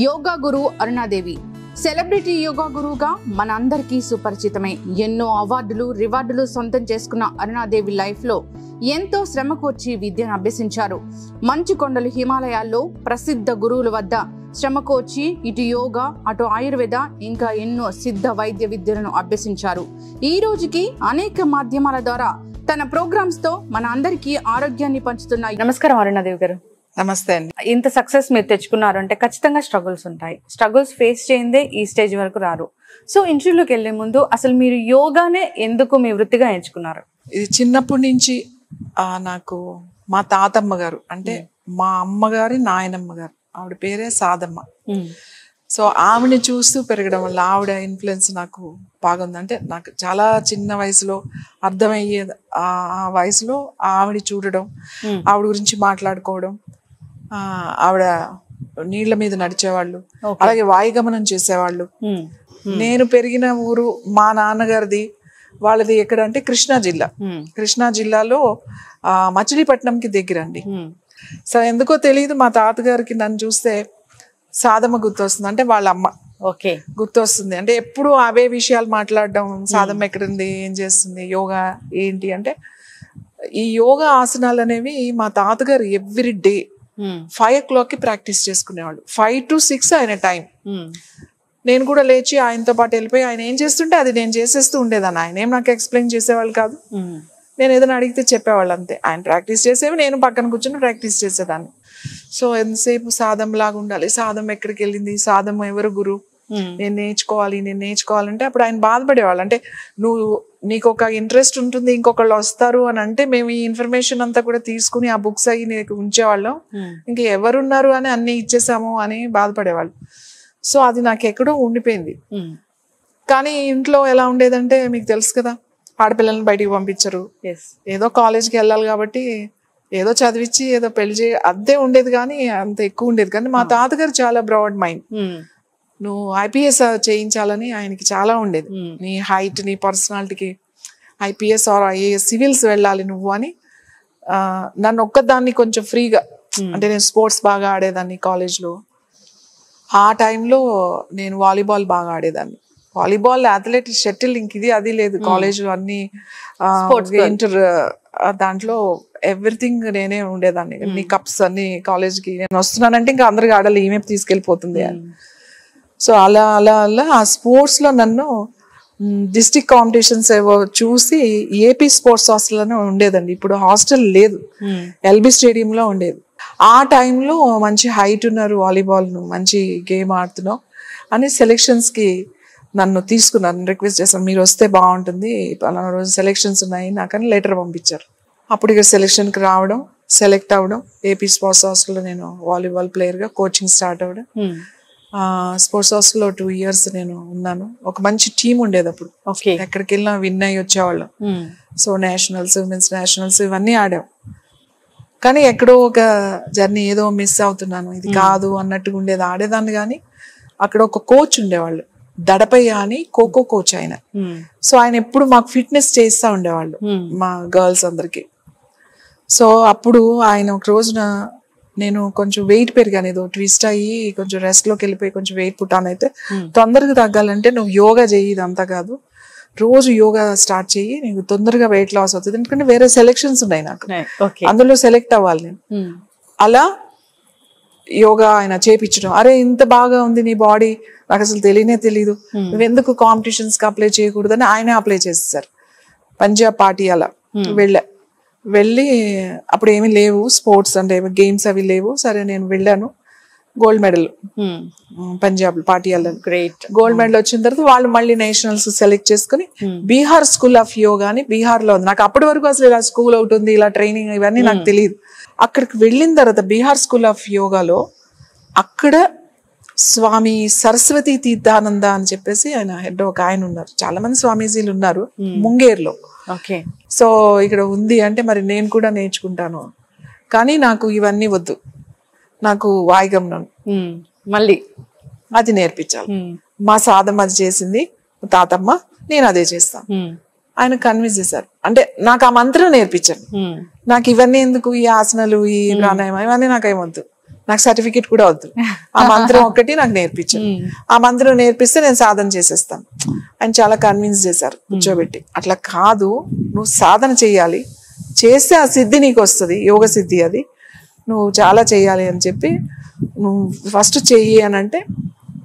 యోగా గురు Aruna Devi celebrity yoga గురువుగా మనందరికీ సుపరిచితమే. ఎన్నో అవార్డులు రివార్డులు సొంతం చేసుకున్న అరుణాదేవి లైఫ్ లో ఎంతో శ్రమకు వచ్చి విద్యను అభ్యసించారు. మంచు కొండలు హిమాలయాల్లో ప్రసిద్ధ గురువుల వద్ద శ్రమకు వచ్చి ఇటు యోగా అటు ఆయుర్వేద ఇంకా ఎన్నో సిద్ధ వైద్య విద్యలను అభ్యసించారు. ఈ రోజుకి అనేక మాధ్యమాల ద్వారా తన ప్రోగ్రామ్స్ తో మన అందరికీ ఆరోగ్యాన్ని పంచుతున్నాయి. నమస్కారం అరుణాదేవి గారు. నమస్తే అండి. ఇంత సక్సెస్ మీరు తెచ్చుకున్నారు అంటే ఖచ్చితంగా స్ట్రగుల్స్ ఉంటాయి. స్ట్రగుల్స్ ఫేస్ చేయందే ఈ స్టేజ్ వరకు రారు. సో ఇంటర్వ్యూలోకి వెళ్లే ముందు అసలు మీరు యోగానే ఎందుకు మీ వృత్తిగా ఎంచుకున్నారు? ఇది చిన్నప్పటి నుంచి నాకు మా తాతమ్మ గారు అంటే మా అమ్మగారి నాయనమ్మ గారు, ఆవిడ పేరే సాదమ్మ. సో ఆవిడని చూస్తూ పెరగడం వల్ల ఆవిడ ఇన్ఫ్లుయెన్స్ నాకు బాగుంది. అంటే నాకు చాలా చిన్న వయసులో అర్థమయ్యే ఆ వయసులో ఆవిడ చూడడం, ఆవిడ గురించి మాట్లాడుకోవడం, ఆవిడ నీళ్ల మీద నడిచేవాళ్ళు, అలాగే వాయుగమనం చేసేవాళ్ళు. నేను పెరిగిన ఊరు మా నాన్నగారిది వాళ్ళది ఎక్కడ అంటే కృష్ణా జిల్లా. కృష్ణా జిల్లాలో మచిలీపట్నంకి దగ్గర అండి. సో ఎందుకో తెలియదు మా తాతగారికి నన్ను చూస్తే సాదమ్మ గుర్తొస్తుంది, అంటే వాళ్ళ అమ్మ గుర్తొస్తుంది. అంటే ఎప్పుడు అవే విషయాలు మాట్లాడడం, సాదమ్మ ఎక్కడుంది, ఏం చేస్తుంది, యోగా ఏంటి అంటే ఈ యోగా ఆసనాలు అనేవి మా తాతగారు ఎవ్రీ డే 5 o'clock ప్రాక్టీస్ చేసుకునేవాళ్ళు. 5 to 6 ఆయన టైం. నేను కూడా లేచి ఆయనతో పాటు వెళ్ళిపోయి ఆయన ఏం చేస్తుంటే అది నేను చేసేస్తూ ఉండేదాన్ని. ఆయన ఏం నాకు ఎక్స్ప్లెయిన్ చేసేవాళ్ళు కాదు, నేను ఏదైనా అడిగితే చెప్పేవాళ్ళు అంతే. ఆయన ప్రాక్టీస్ చేసేవి, నేను పక్కన కూర్చొని ప్రాక్టీస్ చేసేదాన్ని. సో ఎంతసేపు సాదం లాగా ఉండాలి, సాదం ఎక్కడికి వెళ్ళింది, సాదం ఎవరు గురు, నేను నేర్చుకోవాలంటే అప్పుడు ఆయన బాధపడేవాళ్ళు. అంటే నీకు ఒక ఇంట్రెస్ట్ ఉంటుంది, ఇంకొకళ్ళు వస్తారు అని అంటే మేము ఈ ఇన్ఫర్మేషన్ అంతా కూడా తీసుకుని ఆ బుక్స్ అవి నీకు ఉంచేవాళ్ళం, ఇంకా ఎవరున్నారు అని అన్ని ఇచ్చేసాము అని బాధపడేవాళ్ళు. సో అది నాకు ఎక్కడో ఉండిపోయింది. కానీ ఇంట్లో ఎలా ఉండేదంటే మీకు తెలుసు కదా, ఆడపిల్లల్ని బయటికి పంపించరు, ఏదో కాలేజ్కి వెళ్ళాలి కాబట్టి ఏదో చదివించి ఏదో పెళ్లి అదే ఉండేది, కానీ అంత ఎక్కువ ఉండేది. కానీ మా తాతగారు చాలా బ్రాడ్ మైండ్. నువ్వు IPS చేయించాలని ఆయనకి చాలా ఉండేది. నీ హైట్, నీ పర్సనాలిటీకి IPS ఆర్ IAS సివిల్స్ వెళ్ళాలి నువ్వు అని నన్ను ఒక్కదాన్ని కొంచెం ఫ్రీగా, అంటే నేను స్పోర్ట్స్ బాగా ఆడేదాన్ని కాలేజ్లో. ఆ టైంలో నేను వాలీబాల్ బాగా ఆడేదాన్ని. వాలీబాల్, అథ్లెటిక్, షటిల్, ఇంక ఇది అది లేదు. కాలేజ్ అన్ని ఇంటర్ దాంట్లో ఎవ్రీథింగ్ నేనే ఉండేదాన్ని. నీ కప్స్ అన్ని కాలేజ్కి నేను వస్తున్నానంటే ఇంకా అందరికి ఆడాలి, ఈమె తీసుకెళ్ళిపోతుంది అని. సో అలా అలా అలా ఆ స్పోర్ట్స్ లో నన్ను డిస్ట్రిక్ట్ కాంపిటీషన్స్ ఏవో చూసి ఏపీ స్పోర్ట్స్ హాస్టల్ అని ఉండేదండి. ఇప్పుడు హాస్టల్ లేదు, LB స్టేడియంలో ఉండేది. ఆ టైంలో మంచి హైట్ ఉన్నారు, వాలీబాల్ మంచి గేమ్ ఆడుతున్నావు అని సెలెక్షన్స్ కి నన్ను తీసుకున్నాను. రిక్వెస్ట్ చేశాను, మీరు వస్తే బాగుంటుంది, పలానా రోజు సెలెక్షన్స్ ఉన్నాయి నాకని లెటర్ పంపించారు. అప్పుడు ఇక సెలెక్షన్కి రావడం, సెలెక్ట్ అవ్వడం, ఏపీ స్పోర్ట్స్ హాస్టల్లో నేను వాలీబాల్ ప్లేయర్గా కోచింగ్ స్టార్ట్ అవ్వడం. స్పోర్ట్స్ హాస్టల్లో 2 years నేను ఉన్నాను. ఒక మంచి టీం ఉండేది అప్పుడు, ఎక్కడికి వెళ్ళినా విన్ అయ్యి వచ్చేవాళ్ళం. సో నేషనల్స్, విమెన్స్ నేషనల్స్ ఇవన్నీ ఆడాం. కానీ ఎక్కడో ఒక జర్నీ ఏదో మిస్ అవుతున్నాను, ఇది కాదు అన్నట్టుగా ఉండేది. ఆడేదాన్ని కానీ అక్కడ ఒక కోచ్ ఉండేవాళ్ళు, దడపయ్య అని, ఖోఖో కోచ్ ఆయన. సో ఆయన ఎప్పుడు మాకు ఫిట్నెస్ చేస్తూ ఉండేవాళ్ళు మా గర్ల్స్ అందరికి. సో అప్పుడు ఆయన ఒక రోజున నేను కొంచెం వెయిట్ పెరిగాను, ఏదో ట్విస్ట్ అయ్యి కొంచెం రెస్ట్ లోకి వెళ్ళిపోయి కొంచెం వెయిట్ పుట్టాను. అయితే తొందరగా తగ్గాలంటే నువ్వు యోగా చెయ్యి, ఇదంతా కాదు, రోజు యోగా స్టార్ట్ చెయ్యి, నీకు తొందరగా వెయిట్ లాస్ అవుతుంది. ఎందుకంటే వేరే సెలెక్షన్స్ ఉన్నాయి నాకు, అందులో సెలెక్ట్ అవ్వాలి నేను. అలా యోగా ఆయన చేపించడం, అరే ఇంత బాగా ఉంది నీ బాడీ, నాకు అసలు తెలీదు, నువ్వెందుకు కాంపిటీషన్స్ కి అప్లై చేయకూడదని ఆయనే అప్లై చేసేసారు. పంజాబ్ పార్టీ అలా వెళ్ళి అప్పుడు ఏమీ లేవు స్పోర్ట్స్ అంటే గేమ్స్ అవి లేవు. సరే నేను వెళ్ళాను, గోల్డ్ మెడల్ పంజాబ్ పాటియాలో, గ్రేట్ గోల్డ్ మెడల్ వచ్చిన తర్వాత వాళ్ళు మళ్ళీ నేషనల్స్ సెలెక్ట్ చేసుకుని బీహార్ స్కూల్ ఆఫ్ యోగా అని బీహార్ లో ఉంది. నాకు అప్పటి వరకు అసలు ఇలా స్కూల్ ఒకటి ఉంది, ఇలా ట్రైనింగ్ ఇవన్నీ నాకు తెలియదు. అక్కడికి వెళ్ళిన తర్వాత బీహార్ స్కూల్ ఆఫ్ యోగాలో అక్కడ స్వామి సరస్వతి తీర్థానంద అని చెప్పేసి ఆయన హెడ్ ఒక ఆయన ఉన్నారు. చాలా మంది స్వామీజీలు ఉన్నారు ముంగేర్లో. సో ఇక్కడ ఉంది అంటే మరి నేను కూడా నేర్చుకుంటాను, కానీ నాకు ఇవన్నీ వద్దు, నాకు వాయుగమనం మళ్ళీ అది నేర్పించాలి. మా సాదమ్మ అది చేసింది, తాతమ్మ, నేను అదే చేస్తాను. ఆయన కన్విన్స్ చేశారు. అంటే నాకు ఆ మంత్రం నేర్పించాను. నాకు ఇవన్నీ ఎందుకు, ఈ ఆసనాలు, ఈ ప్రాణాయామం ఇవన్నీ నాకేమొద్దు, నాకు సర్టిఫికేట్ కూడా వద్దు, ఆ మంత్రం ఒకటి నాకు నేర్పించారు. ఆ మంత్రం నేర్పిస్తే నేను సాధన చేసేస్తాను. ఆయన చాలా కన్విన్స్ చేశారు కూర్చోబెట్టి. అట్లా కాదు, నువ్వు సాధన చేయాలి, చేస్తే ఆ సిద్ధి నీకు వస్తుంది, యోగ సిద్ధి, అది నువ్వు చాలా చేయాలి అని చెప్పి నువ్వు ఫస్ట్ చెయ్యి అని అంటే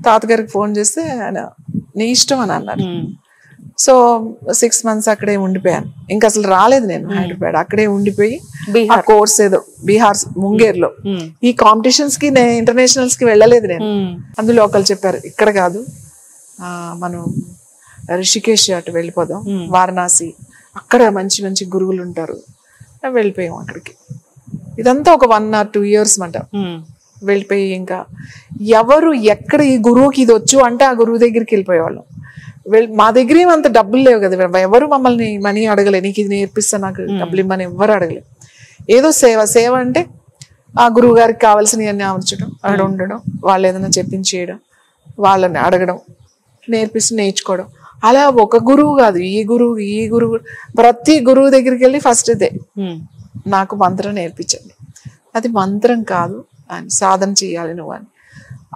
తాతగారికి ఫోన్ చేస్తే ఆయన నీ ఇష్టం అని అన్నారు. సో 6 months అక్కడే ఉండిపోయాను. ఇంకా అసలు రాలేదు నేను హైదరాబాద్. అక్కడే ఉండిపోయి ఆ కోర్స్ ఏదో బీహార్ ముంగేర్లో ఈ కాంపిటీషన్స్ కి నేను ఇంటర్నేషనల్స్ కి వెళ్ళలేదు నేను. అందులో ఒకళ్ళు చెప్పారు, ఇక్కడ కాదు మనం రిషికేష్ అటు వెళ్ళిపోదాం, వారణాసి, అక్కడ మంచి మంచి గురువులు ఉంటారు. వెళ్ళిపోయాం అక్కడికి. ఇదంతా ఒక 1 or 2 years మాట. వెళ్ళిపోయి ఇంకా ఎవరు ఎక్కడ ఈ గురువుకి ఇది వచ్చు అంటే ఆ గురువు దగ్గరికి వెళ్ళిపోయేవాళ్ళం. మా దగ్గర ఏమంత డబ్బులు లేవు కదా, ఎవరు మమ్మల్ని మనీ అడగలే, నీకు ఇది నేర్పిస్తా నాకు డబ్బులు ఇమ్మని ఎవరు అడగలే. ఏదో సేవ అంటే ఆ గురువు గారికి కావాల్సినవన్నీ అమర్చడం, అక్కడ ఉండడం, వాళ్ళు ఏదైనా చెప్పించేయడం, వాళ్ళని అడగడం, నేర్పిస్తూ నేర్చుకోవడం. అలా ఒక గురువు కాదు, ఈ గురువు ప్రతి గురువు దగ్గరికి వెళ్ళి ఫస్ట్ ఇదే నాకు మంత్రం నేర్పించండి, అది మంత్రం కాదు అని సాధన చేయాలి నువ్వు అని.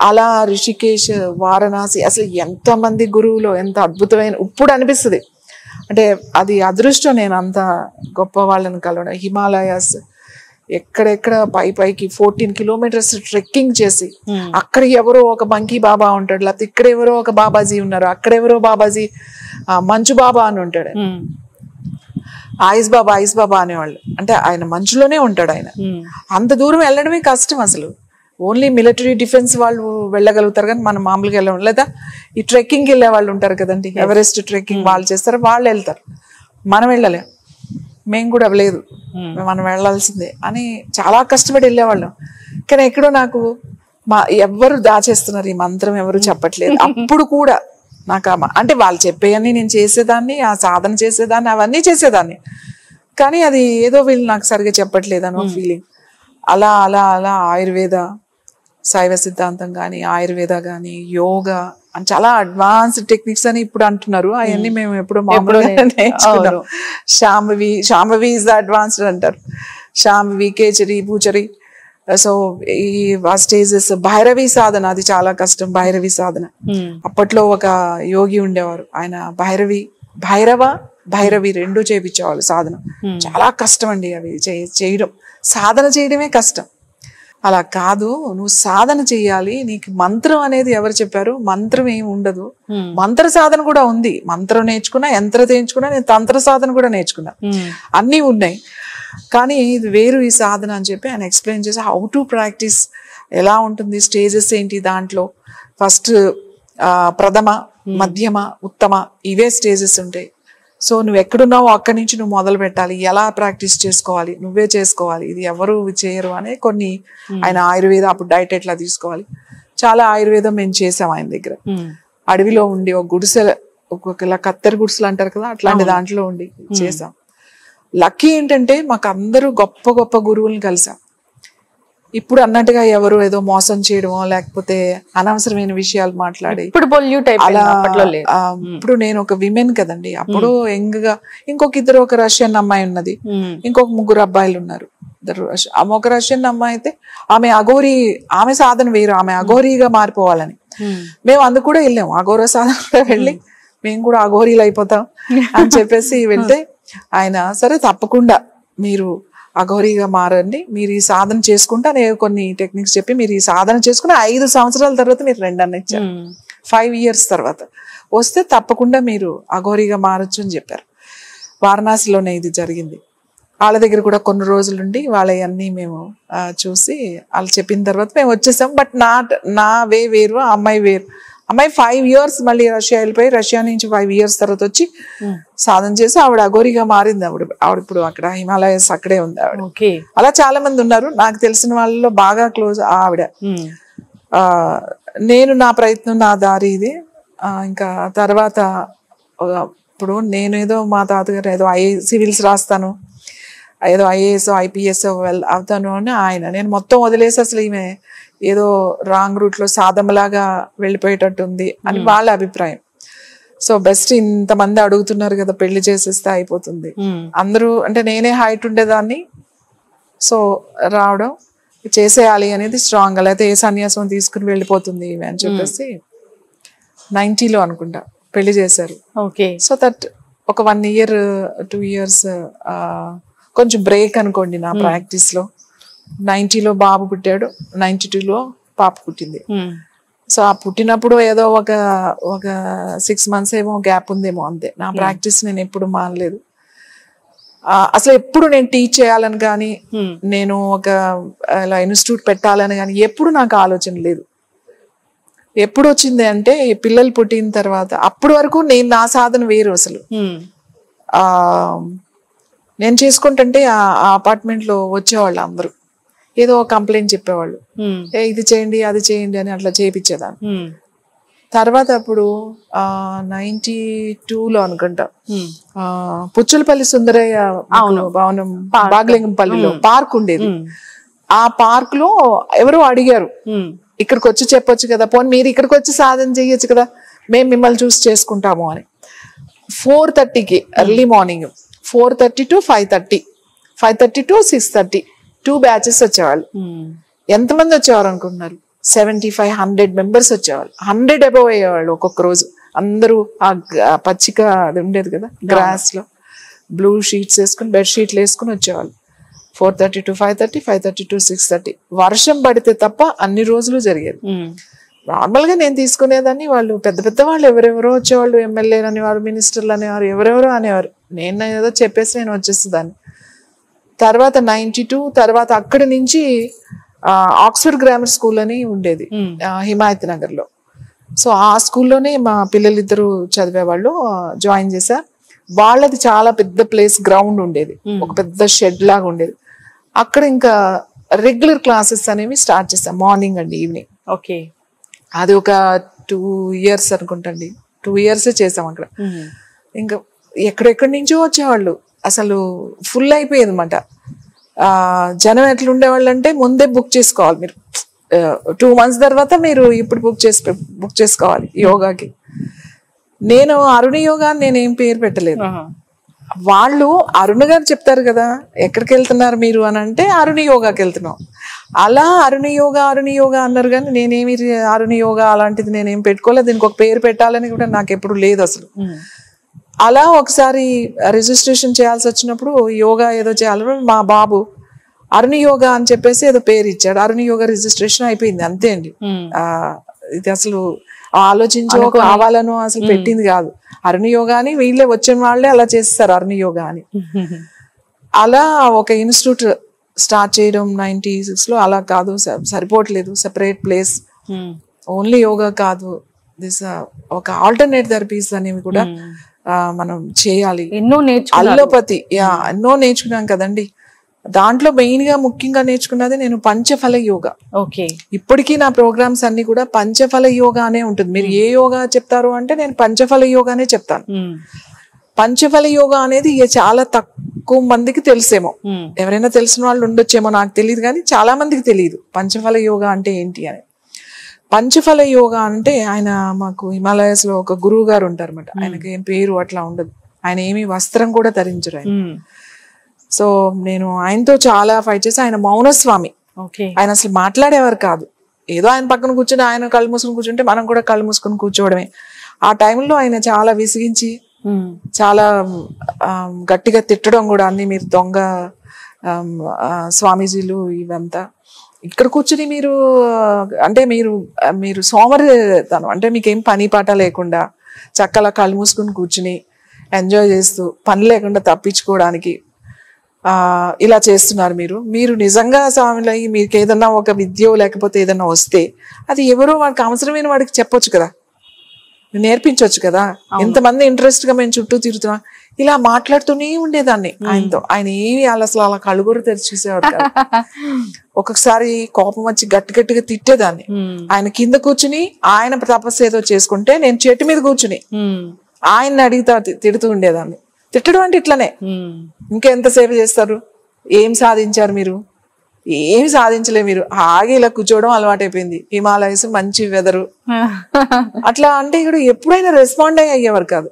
అలా రిషికేష్, వారణాసి, అసలు ఎంతమంది గురువులు, ఎంత అద్భుతమైన, ఇప్పుడు అనిపిస్తుంది అంటే అది అదృష్టం. నేను అంత గొప్ప వాళ్ళని కలవడం, హిమాలయాస్ ఎక్కడెక్కడ పైకి 14 kilometers ట్రెక్కింగ్ చేసి, అక్కడ ఎవరో ఒక మంకీ బాబా ఉంటాడు, లేకపోతే ఇక్కడ ఎవరో ఒక బాబాజీ ఉన్నారు, అక్కడ ఎవరో బాబాజీ మంచు బాబా అని ఉంటాడు, ఐస్ బాబా అనేవాళ్ళు. అంటే ఆయన మంచులోనే ఉంటాడు. ఆయన అంత దూరం వెళ్ళడమే కష్టం అసలు. ఓన్లీ మిలిటరీ డిఫెన్స్ వాళ్ళు వెళ్ళగలుగుతారు, కానీ మనం మామూలుగా వెళ్ళడం. లేదా ఈ ట్రెక్కింగ్కి వెళ్ళే వాళ్ళు ఉంటారు కదండి, ఎవరెస్ట్ ట్రెక్కింగ్ వాళ్ళు చేస్తారు, వాళ్ళు వెళ్తారు, మనం వెళ్ళలేం. మేము కూడా లేదు, మనం వెళ్ళాల్సిందే అని చాలా కష్టపడి వెళ్ళేవాళ్ళం. కానీ ఎక్కడో నాకు ఎవరు దాచేస్తున్నారు ఈ మంత్రం, ఎవరు చెప్పట్లేదు. అప్పుడు కూడా నాకు అంటే వాళ్ళు చెప్పేయన్నీ నేను చేసేదాన్ని, ఆ సాధన చేసేదాన్ని, అవన్నీ చేసేదాన్ని. కానీ అది ఏదో వీళ్ళు నాకు సరిగా చెప్పట్లేదు అని ఒక ఫీలింగ్. అలా అలా అలా ఆయుర్వేద, శైవ సిద్ధాంతం కానీ, ఆయుర్వేద కానీ, యోగా అని చాలా అడ్వాన్స్డ్ టెక్నిక్స్ అని ఇప్పుడు అంటున్నారు. అవన్నీ మేము ఎప్పుడు మామూలుగా నేర్చుకున్నాం. శాంభవి ఇస్ ద అడ్వాన్స్డ్ అంటారు. శాంభవి, కేచరి, పూచరి. సో ఈ స్టేజెస్, భైరవి సాధన, అది చాలా కష్టం. భైరవి సాధన అప్పట్లో ఒక యోగి ఉండేవారు, ఆయన భైరవి రెండు చేయించేవాళ్ళు సాధన. చాలా కష్టం అండి అవి చేయడం. సాధన చేయడమే కష్టం. అలా కాదు, నువ్వు సాధన చెయ్యాలి. నీకు మంత్రం అనేది ఎవరు చెప్పారు? మంత్రం ఏమి ఉండదు, మంత్ర సాధన కూడా ఉంది. మంత్రం నేర్చుకున్నా, యంత్ర నేర్చుకున్నా, నేను తంత్ర సాధన కూడా నేర్చుకున్నా, అన్నీ ఉన్నాయి. కానీ ఇది వేరు ఈ సాధన అని చెప్పి ఆయన ఎక్స్ప్లెయిన్ చేసి, హౌ టు ప్రాక్టీస్, ఎలా ఉంటుంది, స్టేజెస్ ఏంటి, దాంట్లో ఫస్ట్ ప్రథమ, మధ్యమ, ఉత్తమ, ఇవే స్టేజెస్ ఉంటాయి. సో నువ్వు ఎక్కడున్నావో అక్కడి నుంచి నువ్వు మొదలు పెట్టాలి. ఎలా ప్రాక్టీస్ చేసుకోవాలి, నువ్వే చేసుకోవాలి, ఇది ఎవరు చేయరు అనే కొన్ని ఆయన ఆయుర్వేద, అప్పుడు డైట్ ఎట్లా తీసుకోవాలి, చాలా ఆయుర్వేదం మేము చేసాం ఆయన దగ్గర. అడవిలో ఉండి ఒక గుడిసె, ఒక్కొక్క కత్తెర గుడిసెలు అంటారు కదా, అట్లాంటి దాంట్లో ఉండి చేసాం. లక్కీ ఏంటంటే మాకు అందరూ గొప్ప గొప్ప గురువులను కలిసాం. ఇప్పుడు అన్నట్టుగా ఎవరు ఏదో మోసం చేయడమో, లేకపోతే అనవసరమైన విషయాలు మాట్లాడి, అలా ఇప్పుడు నేను ఒక విమెన్ కదండి, అప్పుడు యంగ్ గా ఇంకొక ఇద్దరు, ఒక రష్యన్ అమ్మాయి ఉన్నది, ఇంకొక 3 అబ్బాయిలు ఉన్నారు. ఒక రష్యన్ అమ్మాయి అయితే ఆమె అఘోరి, ఆమె సాధన వేరు, ఆమె అఘోరీగా మారిపోవాలని. మేము అందుకు కూడా వెళ్ళాము, అఘోర సాధన కూడా వెళ్ళి మేము కూడా అఘోరీలు అయిపోతాం అని చెప్పేసి వెళ్తే ఆయన సరే తప్పకుండా మీరు అఘోరీగా మారండి, మీరు ఈ సాధన చేసుకుంటే నేను కొన్ని టెక్నిక్స్ చెప్పి మీరు ఈ సాధన చేసుకుని 5 సంవత్సరాల తర్వాత మీరు 2 అన్న ఇచ్చారు. 5 years తర్వాత వస్తే తప్పకుండా మీరు అఘోరీగా మారచ్చు అని చెప్పారు. వారణాసిలోనే ఇది జరిగింది. వాళ్ళ దగ్గర కూడా కొన్ని రోజులుండి వాళ్ళవన్నీ మేము చూసి వాళ్ళు చెప్పిన తర్వాత మేము వచ్చేసాం. బట్ నా వే వేరు, ఆ అమ్మాయి వేరు. అమ్మాయి 5 years మళ్ళీ రష్యా వెళ్ళిపోయి, రష్యా నుంచి 5 years తర్వాత వచ్చి సాధన చేసి ఆవిడ అఘోరీగా మారింది. ఆవిడ ఇప్పుడు అక్కడ హిమాలయస్ అక్కడే ఉంది ఆవిడ. అలా చాలా మంది ఉన్నారు. నాకు తెలిసిన వాళ్ళలో బాగా క్లోజ్ ఆవిడ. నేను నా ప్రయత్నం, నా దారి ఇది. ఇంకా తర్వాత ఇప్పుడు నేను ఏదో మా తాతగారు ఏదో సివిల్స్ రాస్తాను, ఏదో IAS IPS అవుతాను అని ఆయన, నేను మొత్తం వదిలేసి అసలు ఈమె ఏదో రాంగ్ రూట్ లో సాధనలాగా వెళ్ళిపోయేటట్టు ఉంది అని వాళ్ళ అభిప్రాయం. సో బెస్ట్ ఇంతమంది అడుగుతున్నారు కదా, పెళ్లి చేసేస్తే అయిపోతుంది అందరూ, అంటే నేనే హైట్ ఉండేదాన్ని. సో రావడం, చేసేయాలి అనేది స్ట్రాంగ్, లేకపోతే ఏ సన్యాసం తీసుకుని వెళ్ళిపోతుంది అని చెప్పేసి 90లో అనుకుంటా పెళ్లి చేశారు. ఓకే. సో దట్ ఒక 1 year 2 years కొంచెం బ్రేక్ అనుకోండి నా ప్రాక్టీస్ లో. 90లో బాబు పుట్టాడు, 92లో పాప పుట్టింది. సో ఆ పుట్టినప్పుడు ఏదో ఒక 6 months ఏమో గ్యాప్ ఉందేమో, అంతే. నా ప్రాక్టీస్ నేను ఎప్పుడు మానలేదు. అసలు ఎప్పుడు నేను టీచ్ చేయాలని కానీ, నేను ఒక ఇలా ఇన్స్టిట్యూట్ పెట్టాలని కానీ ఎప్పుడు నాకు ఆలోచన లేదు. ఎప్పుడు వచ్చింది అంటే పిల్లలు పుట్టిన తర్వాత. అప్పటి వరకు నేను నా సాధన వేరు. అసలు నేను చేసుకుంటుంటే ఆ అపార్ట్మెంట్ లో వచ్చేవాళ్ళు అందరూ ఏదో కంప్లైంట్ చెప్పేవాళ్ళు, ఇది చేయండి అది చేయండి అని అట్లా చేయించేదాన్ని. తర్వాత అప్పుడు 92లో అనుకుంటా పుచ్చులపల్లి సుందరయ్య భవనం బాగలింగంపల్లిలో పార్క్ ఉండేది. ఆ పార్క్ లో ఎవరో అడిగారు, ఇక్కడికి వచ్చి చెప్పొచ్చు కదా, పోనీ మీరు ఇక్కడికి వచ్చి సాధన చేయొచ్చు కదా, మేము మిమ్మల్ని చూసి చేసుకుంటాము అని. 4:30కి early morning 4:30 to 5:30, 5:30 to 6:30 2 batches వచ్చేవాళ్ళు. ఎంతమంది వచ్చేవారు అనుకుంటున్నారు? 75-100 members వచ్చేవాళ్ళు. 100 above అయ్యేవాళ్ళు ఒక్కొక్క రోజు. అందరూ ఆ పచ్చిక అది ఉండేది కదా గ్రాస్ లో, బ్లూ షీట్స్ వేసుకుని బెడ్షీట్లు వేసుకుని వచ్చేవాళ్ళు. 4:30 to 5:30, 5:30 to 6:30. వర్షం పడితే తప్ప అన్ని రోజులు జరిగేది. నార్మల్ గా నేను తీసుకునేదాన్ని. వాళ్ళు పెద్ద పెద్ద వాళ్ళు ఎవరెవరో వచ్చేవాళ్ళు, ఎమ్మెల్యేలు అనేవారు, మినిస్టర్లు అనేవారు, ఎవరెవరో అనేవారు. నేను ఏదో చెప్పేసి నేను వచ్చేసేదాన్ని. తర్వాత 92 తర్వాత అక్కడి నుంచి ఆక్స్ఫర్డ్ గ్రామర్ స్కూల్ అని ఉండేది హిమాయత్ నగర్ లో. సో ఆ స్కూల్లోనే మా పిల్లలిద్దరూ చదివేవాళ్ళు. జాయిన్ చేశా. వాళ్ళది చాలా పెద్ద ప్లేస్, గ్రౌండ్ ఉండేది, ఒక పెద్ద షెడ్ లాగా ఉండేది. అక్కడ ఇంకా రెగ్యులర్ క్లాసెస్ అనేవి స్టార్ట్ చేశాం, మార్నింగ్ అండ్ ఈవినింగ్. ఓకే. అది ఒక 2 years అనుకుంటండి, 2 years చేసాం అక్కడ. ఇంకా ఎక్కడెక్కడి నుంచో వచ్చేవాళ్ళు. అసలు ఫుల్ అయిపోయేది అనమాట. జనం ఎట్లా ఉండేవాళ్ళు అంటే ముందే బుక్ చేసుకోవాలి మీరు. 2 months తర్వాత మీరు ఇప్పుడు బుక్ చేసుకోవాలి యోగాకి. నేను అరుణ యోగా నేనేం పేరు పెట్టలేదు. వాళ్ళు అరుణ గారు చెప్తారు కదా ఎక్కడికి వెళ్తున్నారు మీరు అని అంటే అరుణ యోగాకి వెళ్తున్నాం. అలా అరుణ యోగా అన్నారు, కానీ నేనేమి అరుణ యోగా అలాంటిది నేనేం పెట్టుకోలేదు. దీనికి ఒక పేరు పెట్టాలని కూడా నాకు ఎప్పుడు లేదు అసలు. అలా ఒకసారి రిజిస్ట్రేషన్ చేయాల్సి వచ్చినప్పుడు యోగా ఏదో చేయాలి, మా బాబు అరుణ యోగా అని చెప్పేసి ఏదో పేరు ఇచ్చాడు. అరుణ యోగా రిజిస్ట్రేషన్ అయిపోయింది, అంతే అండి. ఇది అసలు ఆలోచించో కావాలనో అసలు పెట్టింది కాదు. అరుణ యోగా అని వీళ్ళే వచ్చిన వాళ్ళే అలా చేస్తారు అరుణ యోగా అని. అలా ఒక ఇన్స్టిట్యూట్ స్టార్ట్ చేయడం 96లో. అలా కాదు, సరిపోవట్లేదు, సెపరేట్ ప్లేస్, ఓన్లీ యోగా కాదు, దిస్ ఒక ఆల్టర్నేట్ థెరపీస్ అనేవి కూడా మనం చేయాలి. అల్లోపతి ఎన్నో నేర్చుకున్నాం కదండి. దాంట్లో మెయిన్ గా ముఖ్యంగా నేర్చుకున్నది నేను పంచఫల యోగా. ఓకే. ఇప్పటికీ నా ప్రోగ్రామ్స్ అన్ని కూడా పంచఫల యోగా అనే ఉంటుంది. మీరు ఏ యోగా చెప్తారు అంటే నేను పంచఫల యోగానే చెప్తాను. పంచఫల యోగా అనేది చాలా తక్కువ మందికి తెలిసేమో, ఎవరైనా తెలిసిన వాళ్ళు ఉండొచ్చేమో, నాకు తెలియదు, కానీ చాలా మందికి తెలియదు పంచఫల యోగా అంటే ఏంటి అని. పంచఫల యోగా అంటే ఆయన మాకు హిమాలయస్ లో ఒక గురువు గారు ఉంటారు అన్నమాట. ఆయనకి ఏం పేరు అట్లా ఉండదు, ఆయన ఏమి వస్త్రం కూడా ధరించరు ఆయన. సో నేను ఆయనతో చాలా ఫైట్ చేసి, ఆయన మౌనస్వామి. ఆయన అసలు మాట్లాడేవారు కాదు. ఏదో ఆయన పక్కన కూర్చొని ఆయన కళ్ళు మూసుకుని కూర్చుంటే మనం కూడా కళ్ళు మూసుకుని కూర్చోవడమే. ఆ టైంలో ఆయన చాలా విసిగించి చాలా గట్టిగా తిట్టడం కూడా, అన్ని మీరు దొంగ స్వామీజీలు ఇవంతా ఇక్కడ కూర్చుని మీరు అంటే మీరు సోమరితనం అంటే మీకేం పని పాట లేకుండా చక్కలా కళ్ళు మూసుకుని కూర్చుని ఎంజాయ్ చేస్తూ పని లేకుండా తప్పించుకోవడానికి ఇలా చేస్తున్నారు మీరు నిజంగా స్వామిలో మీకు ఏదన్నా ఒక విద్య లేకపోతే ఏదన్నా వస్తే అది ఎవరో వాడికి అవసరమైన వాడికి చెప్పొచ్చు కదా, నేర్పించవచ్చు కదా. ఎంతమంది ఇంట్రెస్ట్ గా మేము చుట్టూ తిరుగుతున్నాం. ఇలా మాట్లాడుతూనే ఉండేదాన్ని ఆయనతో. ఆయన ఏమి అసలు అలా కళ్ళుగురు తెరిచి చూసేవాడు కాదు. ఒక్కొక్కసారి కోపం వచ్చి గట్టిగా తిట్టేదాన్ని. ఆయన కింద కూర్చుని ఆయన తపస్సు ఏదో చేసుకుంటే నేను చెట్టు మీద కూర్చుని ఆయన్ని అడిగితే తిడుతూ ఉండేదాన్ని. తిట్టడం అంటే ఇట్లనే, ఇంకెంతసేపు చేస్తారు, ఏం సాధించారు మీరు, ఏమి సాధించలే మీరు, ఆగి ఇలా కూర్చోవడం అలవాటు అయిపోయింది, హిమాలయస్ మంచి వెదరు అట్లా అంటే ఇక్కడ ఎప్పుడైనా రెస్పాండ్ అయ్యేవారు కాదు.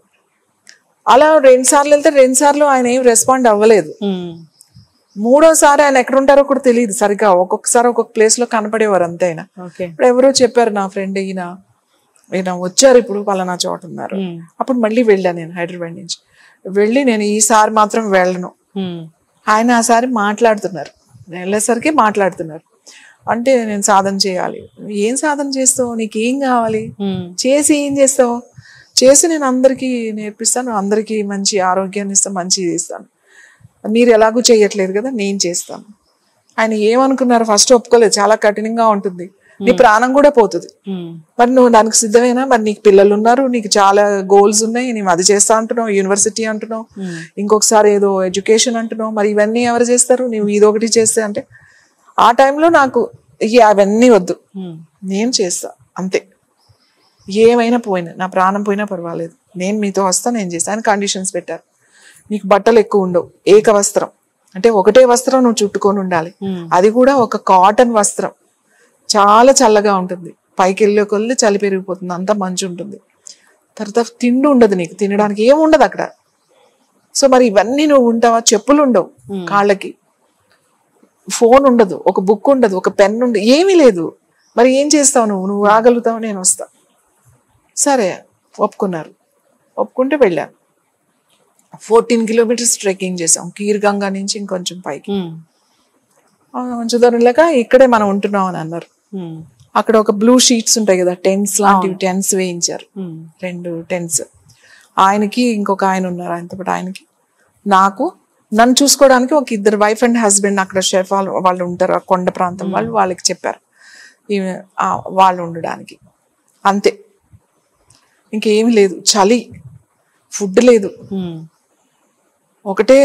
అలా 2 సార్లు వెళ్తే 2 సార్లు ఆయన ఏం రెస్పాండ్ అవ్వలేదు. మూడోసారి ఆయన ఎక్కడ ఉంటారో కూడా తెలియదు సరిగ్గా, ఒక్కొక్కసారి ఒక్కొక్క ప్లేస్ లో కనపడేవారు అంతే ఆయన. ఇప్పుడు ఎవరో చెప్పారు నా ఫ్రెండ్, ఈయన వచ్చారు ఇప్పుడు పలానా చోట ఉన్నారు. అప్పుడు మళ్ళీ వెళ్ళాను నేను హైదరాబాద్ నుంచి. వెళ్ళి నేను ఈసారి మాత్రం వెళ్ళను, ఆయన ఆసారి మాట్లాడుతున్నారు, నేను వెళ్ళేసరికి మాట్లాడుతున్నారు. అంటే నేను సాధన చేయాలి. ఏం సాధన చేస్తావు, నీకేం కావాలి, చేసి ఏం చేస్తావు, చేసి నేను అందరికీ నేర్పిస్తాను, అందరికీ మంచి ఆరోగ్యాన్ని ఇస్తాను, మంచిది ఇస్తాను, మీరు ఎలాగూ చేయట్లేదు కదా నేను చేస్తాను. ఆయన ఏమనుకున్నారు, ఫస్ట్ ఒప్పుకోలేదు, చాలా కఠినంగా ఉంటుంది, నీ ప్రాణం కూడా పోతుంది, మరి నువ్వు దానికి సిద్ధమేనా, మరి నీకు పిల్లలు ఉన్నారు, నీకు చాలా గోల్స్ ఉన్నాయి, నువ్వు అది చేస్తా అంటున్నావు, యూనివర్సిటీ అంటున్నావు, ఇంకొకసారి ఏదో ఎడ్యుకేషన్ అంటున్నావు, మరి ఇవన్నీ ఎవరు చేస్తారు, నువ్వు ఇదొకటి చేస్తే అంటే ఆ టైంలో నాకు అవన్నీ వద్దు, నేను చేస్తా అంతే, ఏమైనా పోయినా నా ప్రాణం పోయినా పర్వాలేదు, నేను మీతో వస్తా, నేను చేస్తాను. ఆయన కండిషన్స్ పెట్టారు, నీకు బట్టలు ఎక్కువ ఉండవు, ఏక వస్త్రం అంటే ఒకటే వస్త్రం నువ్వు చుట్టుకొని ఉండాలి, అది కూడా ఒక కాటన్ వస్త్రం, చాలా చల్లగా ఉంటుంది, పైకి వెళ్ళే కొద్ది చలి పెరిగిపోతుంది, అంతా మంచు ఉంటుంది, తర్వాత తిండి ఉండదు, నీకు తినడానికి ఏమి ఉండదు అక్కడ. సో మరి ఇవన్నీ నువ్వు ఉంటావా, చెప్పులు ఉండవు కాళ్ళకి, ఫోన్ ఉండదు, ఒక బుక్ ఉండదు, ఒక పెన్ ఉండదు, ఏమీ లేదు, మరి ఏం చేస్తావు నువ్వు రాగలుగుతావు, నేను వస్తా. సరే ఒప్పుకున్నారు, ఒప్పుకుంటే వెళ్ళాను. 14 కిలోమీటర్స్ ట్రెక్కింగ్ చేసాం, కీర్గంగా నుంచి ఇంకొంచెం పైకి. కొంచెం దూరం లేక ఇక్కడే మనం ఉంటున్నాం అని అన్నారు. అక్కడ ఒక బ్లూ షీట్స్ ఉంటాయి కదా, టెంట్స్ లాంటివి, టెంట్స్ వేయించారు, 2 టెంట్స్. ఆయనకి ఇంకొక ఆయన ఉన్నారు, ఆయనతో పాటు ఆయనకి, నాకు, నన్ను చూసుకోవడానికి ఒక 2 వైఫ్ అండ్ హస్బెండ్ అక్కడ షెఫ్ వాళ్ళు ఉంటారు, ఆ కొండ ప్రాంతం వాళ్ళు, వాళ్ళకి చెప్పారు వాళ్ళు ఉండడానికి, అంతే, ఇంకేమి లేదు. చలి, ఫుడ్ లేదు, ఒకటే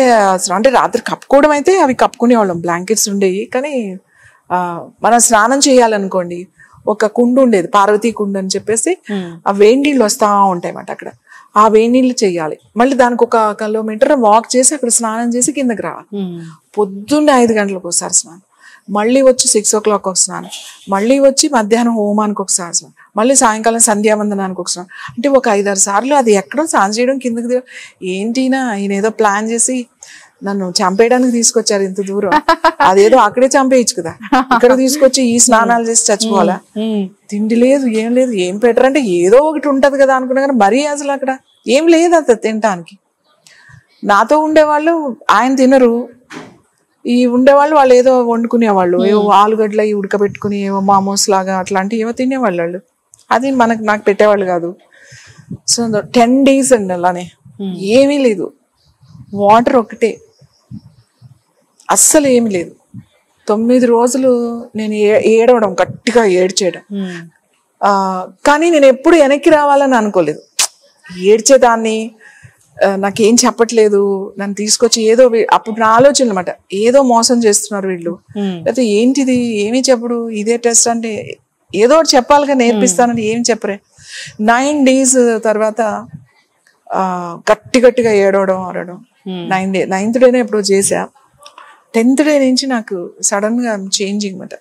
అంటే రాత్రి కప్పుకోవడం అయితే అవి కప్పుకునేవాళ్ళం, బ్లాంకెట్స్ ఉండేవి. కానీ మనం స్నానం చేయాలనుకోండి, ఒక కుండు ఉండేది, పార్వతీ కుండు అని చెప్పేసి, ఆ వేడి నీళ్ళు వస్తా ఉంటాయి అన్నమాట అక్కడ, ఆ వేడి నీళ్ళు చేయాలి, మళ్ళీ దానికి 1 కిలోమీటర్ వాక్ చేసి అక్కడ స్నానం చేసి కిందకి రావాలి. పొద్దున్నే 5 గంటలకు ఒకసారి స్నానం, మళ్ళీ వచ్చి 6 o'clock ఒక స్నానం, మళ్ళీ వచ్చి మధ్యాహ్నం హోమానికి ఒకసారి స్నానం, మళ్ళీ సాయంకాలం సంధ్యావందనానికి ఒక స్నానం. అంటే ఒక 5-6 సార్లు అది ఎక్కడో స్నానం చేయడం, కిందకి ఏంటినా ఈయన ఏదో ప్లాన్ చేసి నన్ను చంపేయడానికి తీసుకొచ్చారు ఇంత దూరం, అదేదో అక్కడే చంపేయచ్చు కదా, ఇక్కడ తీసుకొచ్చి ఈ స్నానాలు చేసి చచ్చిపోవాలా, తిండి లేదు, ఏం లేదు, ఏం పెట్టరంటే ఏదో ఒకటి ఉంటది కదా అనుకున్నా, కానీ మరీ అసలు అక్కడ ఏం లేదు అంత తినటానికి. నాతో ఉండేవాళ్ళు ఆయన తినరు, ఈ ఉండేవాళ్ళు వాళ్ళు ఏదో వండుకునేవాళ్ళు, ఏవో ఆలుగడ్డలు అవి ఉడకబెట్టుకుని ఏవో మామోస్ లాగా అట్లాంటివి ఏవో తినేవాళ్ళు వాళ్ళు, అది నాకు పెట్టేవాళ్ళు కాదు. సో 10 days అండి అలానే, ఏమీ లేదు, వాటర్ ఒకటే, అస్సలు ఏమి లేదు. 9 రోజులు నేను ఏడవడం, గట్టిగా ఏడ్చేయడం, కానీ నేను ఎప్పుడు వెనక్కి రావాలని అనుకోలేదు, ఏడ్చేదాన్ని, నాకేం చెప్పట్లేదు, నన్ను తీసుకొచ్చి ఏదో, అప్పుడు నా ఆలోచన అనమాట, ఏదో మోసం చేస్తున్నారు వీళ్ళు, లేకపోతే ఏంటిది, ఏమీ చెప్పడు, ఇదే టెస్ట్ అంటే ఏదో ఒకటి చెప్పాలిగా, నేర్పిస్తానని ఏం చెప్పరే. 9 days తర్వాత గట్టిగా ఏడవడం, ఆడడం. 9th డేనే ఎప్పుడో చేసా. 10th day నుంచి నాకు సడన్ గా చేంజింగ్ అనమాట.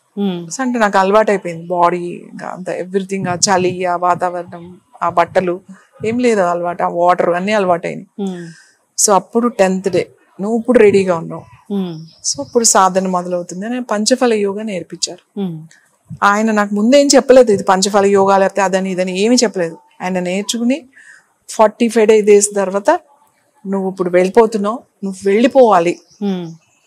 అంటే నాకు అలవాటు అయిపోయింది బాడీ, ఇంకా అంత ఎవ్రీథింగ్, ఆ చలి, ఆ వాతావరణం, ఆ బట్టలు, ఏం లేదు అలవాటు, ఆ వాటర్ అన్ని అలవాటు అయినాయి. సో అప్పుడు 10th day నువ్వు ఇప్పుడు రెడీగా ఉన్నావు, సో ఇప్పుడు సాధన మొదలవుతుంది అని పంచఫల యోగా నేర్పించారు. ఆయన నాకు ముందేం చెప్పలేదు, ఇది పంచఫల యోగా లేకపోతే అదని ఇదని ఏమీ చెప్పలేదు. ఆయన నేర్చుకుని 45 days తర్వాత నువ్వు ఇప్పుడు వెళ్ళిపోతున్నావు, నువ్వు వెళ్ళిపోవాలి,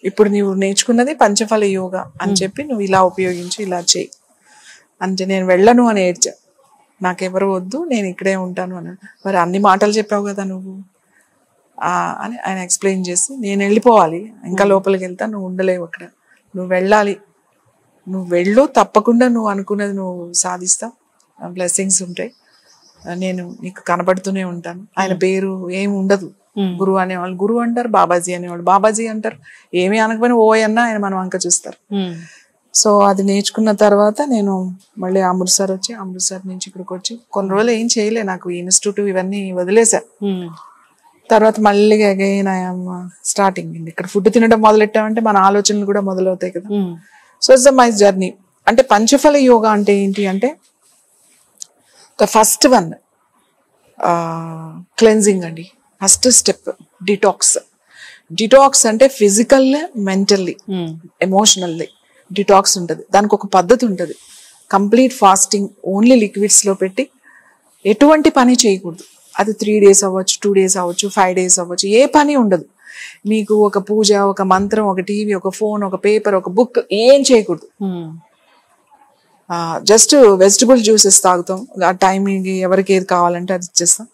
ఇప్పుడు నువ్వు నేర్చుకున్నది పంచఫల యోగా అని చెప్పి నువ్వు ఇలా ఉపయోగించి ఇలా చేయి అంటే, నేను వెళ్ళను అని ఏడ్చా, నాకెవరు వద్దు, నేను ఇక్కడే ఉంటాను అని. మరి అన్ని మాటలు చెప్పావు కదా నువ్వు అని ఆయన ఎక్స్ప్లెయిన్ చేసి, నేను వెళ్ళిపోవాలి, ఇంకా లోపలికి వెళ్తా, నువ్వు ఉండలేవు అక్కడ, నువ్వు వెళ్ళాలి, నువ్వు వెళ్ళు, తప్పకుండా నువ్వు అనుకున్నది నువ్వు సాధిస్తావు, బ్లెస్సింగ్స్ ఉంటాయి, నేను నీకు కనబడుతూనే ఉంటాను. ఆయన పేరు ఏమి ఉండదు, గురువు అనేవాళ్ళు గురువు అంటారు, బాబాజీ అనేవాళ్ళు బాబాజీ అంటారు, ఏమీ అనకపోయినా ఓ అన్నా ఆయన మనం అంక చూస్తారు. సో అది నేర్చుకున్న తర్వాత నేను మళ్ళీ అమృత్సర్ వచ్చి, అమృత్సర్ నుంచి ఇక్కడికి వచ్చి కొన్ని రోజులు ఏం చేయలే, నాకు ఇన్స్టిట్యూట్ ఇవన్నీ వదిలేసా. తర్వాత మళ్ళీ అగైన్ ఐఎమ్ స్టార్టింగ్. ఇక్కడ ఫుడ్ తినడం మొదలెట్టామంటే మన ఆలోచనలు కూడా మొదలవుతాయి కదా. So it's my journey. అంటే పంచఫల యోగా అంటే ఏంటి అంటే, ద ఫస్ట్ వన్ క్లెన్జింగ్ అండి, ఫస్ట్ స్టెప్ డిటాక్స్. డిటాక్స్ అంటే ఫిజికల్, మెంటల్లీ, ఎమోషనల్లీ డిటాక్స్ ఉంటుంది. దానికి ఒక పద్ధతి ఉంటుంది. కంప్లీట్ ఫాస్టింగ్, ఓన్లీ లిక్విడ్స్ లో పెట్టి ఎటువంటి పని చేయకూడదు. అది 3 days అవ్వచ్చు, 2 days అవ్వచ్చు, 5 days అవ్వచ్చు, ఏ పని ఉండదు. మీకు ఒక పూజ, ఒక మంత్రం, ఒక టీవీ, ఒక ఫోన్, ఒక పేపర్, ఒక బుక్ ఏం చేయకూడదు. జస్ట్ వెజిటబుల్ జ్యూసెస్ తాగుతాం. ఆ టైమింగ్ ఎవరికి ఏది కావాలంటే అది ఇచ్చేస్తాం.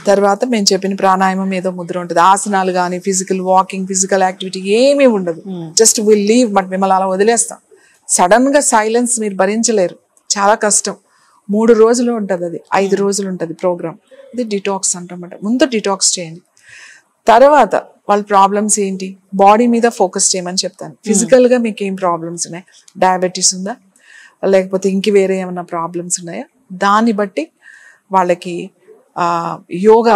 తర్వాత మేము చెప్పిన ప్రాణాయామం ఏదో ముద్ర ఉంటుంది. ఆసనాలు కానీ, ఫిజికల్ వాకింగ్, ఫిజికల్ యాక్టివిటీ ఏమీ ఉండదు. జస్ట్ విల్ లీవ్, బట్ మిమ్మల్ని అలా వదిలేస్తాం. సడన్ గా సైలెన్స్ మీరు భరించలేరు, చాలా కష్టం. 3 రోజులు ఉంటుంది, అది 5 రోజులు ఉంటుంది ప్రోగ్రామ్. ఇది డిటాక్స్ అంటామట. ముందు డిటాక్స్ చేయండి. తర్వాత వాళ్ళ ప్రాబ్లమ్స్ ఏంటి, బాడీ మీద ఫోకస్ చేయమని చెప్తాను. ఫిజికల్ గా మీకు ఏం ప్రాబ్లమ్స్ ఉన్నాయి, డయాబెటీస్ ఉందా, లేకపోతే ఇంక వేరే ఏమైనా ప్రాబ్లమ్స్ ఉన్నాయా, దాన్ని బట్టి వాళ్ళకి యోగా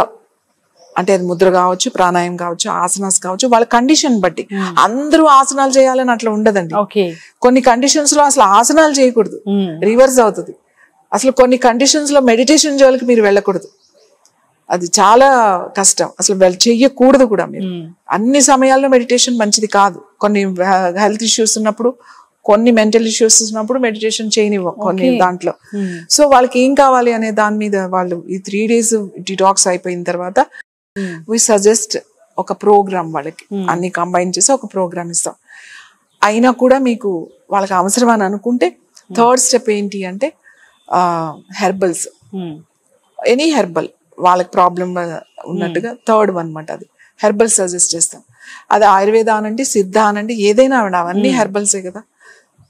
అంటే అది ముద్ర కావచ్చు, ప్రాణాయామం కావచ్చు, ఆసనాస్ కావచ్చు, వాళ్ళ కండిషన్ బట్టి. అందరూ ఆసనాలు చేయాలని అట్లా ఉండదండి. కొన్ని కండిషన్స్ లో అసలు ఆసనాలు చేయకూడదు, రివర్స్ అవుతుంది. అసలు కొన్ని కండిషన్స్ లో మెడిటేషన్ జోలికి మీరు వెళ్ళకూడదు, అది చాలా కష్టం. అసలు చెయ్యకూడదు కూడా. మీరు అన్ని సమయాల్లో మెడిటేషన్ మంచిది కాదు. కొన్ని హెల్త్ ఇష్యూస్ ఉన్నప్పుడు, కొన్ని మెంటల్ ఇష్యూస్ ఉన్నప్పుడు మెడిటేషన్ చేయనివ్వం కొన్ని దాంట్లో. సో వాళ్ళకి ఏం కావాలి అనే దాని మీద వాళ్ళు ఈ 3 days డిటాక్స్ అయిపోయిన తర్వాత వి సజెస్ట్ ఒక ప్రోగ్రామ్, వాళ్ళకి అన్ని కంబైన్ చేసి ఒక ప్రోగ్రామ్ ఇస్తాం. అయినా కూడా మీకు వాళ్ళకి అవసరం అని అనుకుంటే 3rd స్టెప్ ఏంటి అంటే హెర్బల్స్, ఎనీ హెర్బల్ వాళ్ళకి ప్రాబ్లం ఉన్నట్టుగా 3rd వన్ అనమాట. అది హెర్బల్ సజెస్ట్ చేస్తాం. అది ఆయుర్వేద అనండి, సిద్ధ అనండి, ఏదైనా అవన్నీ హెర్బల్సే కదా.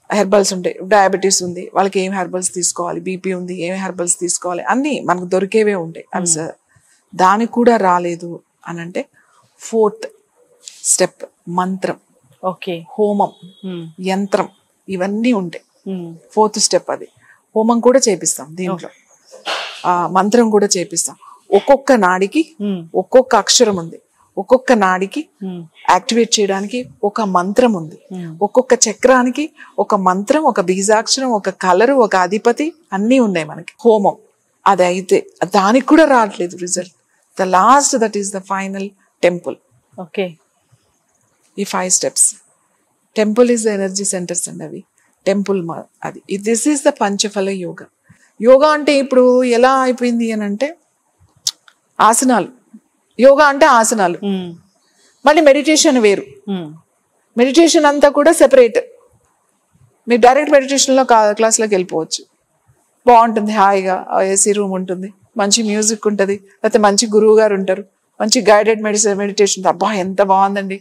హెర్బల్స్ ఉంటాయి. డయాబెటీస్ ఉంది, వాళ్ళకి ఏం హెర్బల్స్ తీసుకోవాలి, బీపీ ఉంది, ఏం హెర్బల్స్ తీసుకోవాలి, అన్నీ మనకు దొరికేవే ఉంటాయి. అవి దానికి కూడా రాలేదు అని అంటే 4th స్టెప్ మంత్రం, హోమం, యంత్రం, ఇవన్నీ ఉంటాయి. 4th స్టెప్ అది. హోమం కూడా చేపిస్తాం దీంట్లో, మంత్రం కూడా చేపిస్తాం. ఒక్కొక్క నాడికి ఒక్కొక్క అక్షరం ఉంది, ఒక్కొక్క నాడికి యాక్టివేట్ చేయడానికి ఒక మంత్రం ఉంది, ఒక్కొక్క చక్రానికి ఒక మంత్రం, ఒక బీజాక్షరం, ఒక కలరు, ఒక అధిపతి, అన్నీ ఉన్నాయి మనకి. హోమం అది అయితే దానికి కూడా రావట్లేదు result. The last, that is the final temple. ఈ 5 steps. Temple is the energy centres అండి అవి. టెంపుల్ అది. This is the Panchaphala yoga. Yoga అంటే ఇప్పుడు ఎలా అయిపోయింది అని అంటే ఆసనాలు. యోగా అంటే ఆసనాలు, మళ్ళీ మెడిటేషన్ వేరు. మెడిటేషన్ అంతా కూడా సెపరేట్. మీరు డైరెక్ట్ మెడిటేషన్లో క్లాస్లోకి వెళ్ళిపోవచ్చు, బాగుంటుంది, హాయిగా ఏసీ రూమ్ ఉంటుంది, మంచి మ్యూజిక్ ఉంటుంది, లేకపోతే మంచి గురువు గారు ఉంటారు, మంచి గైడెడ్ మెడిటేషన్. అబ్బా ఎంత బాగుందండి,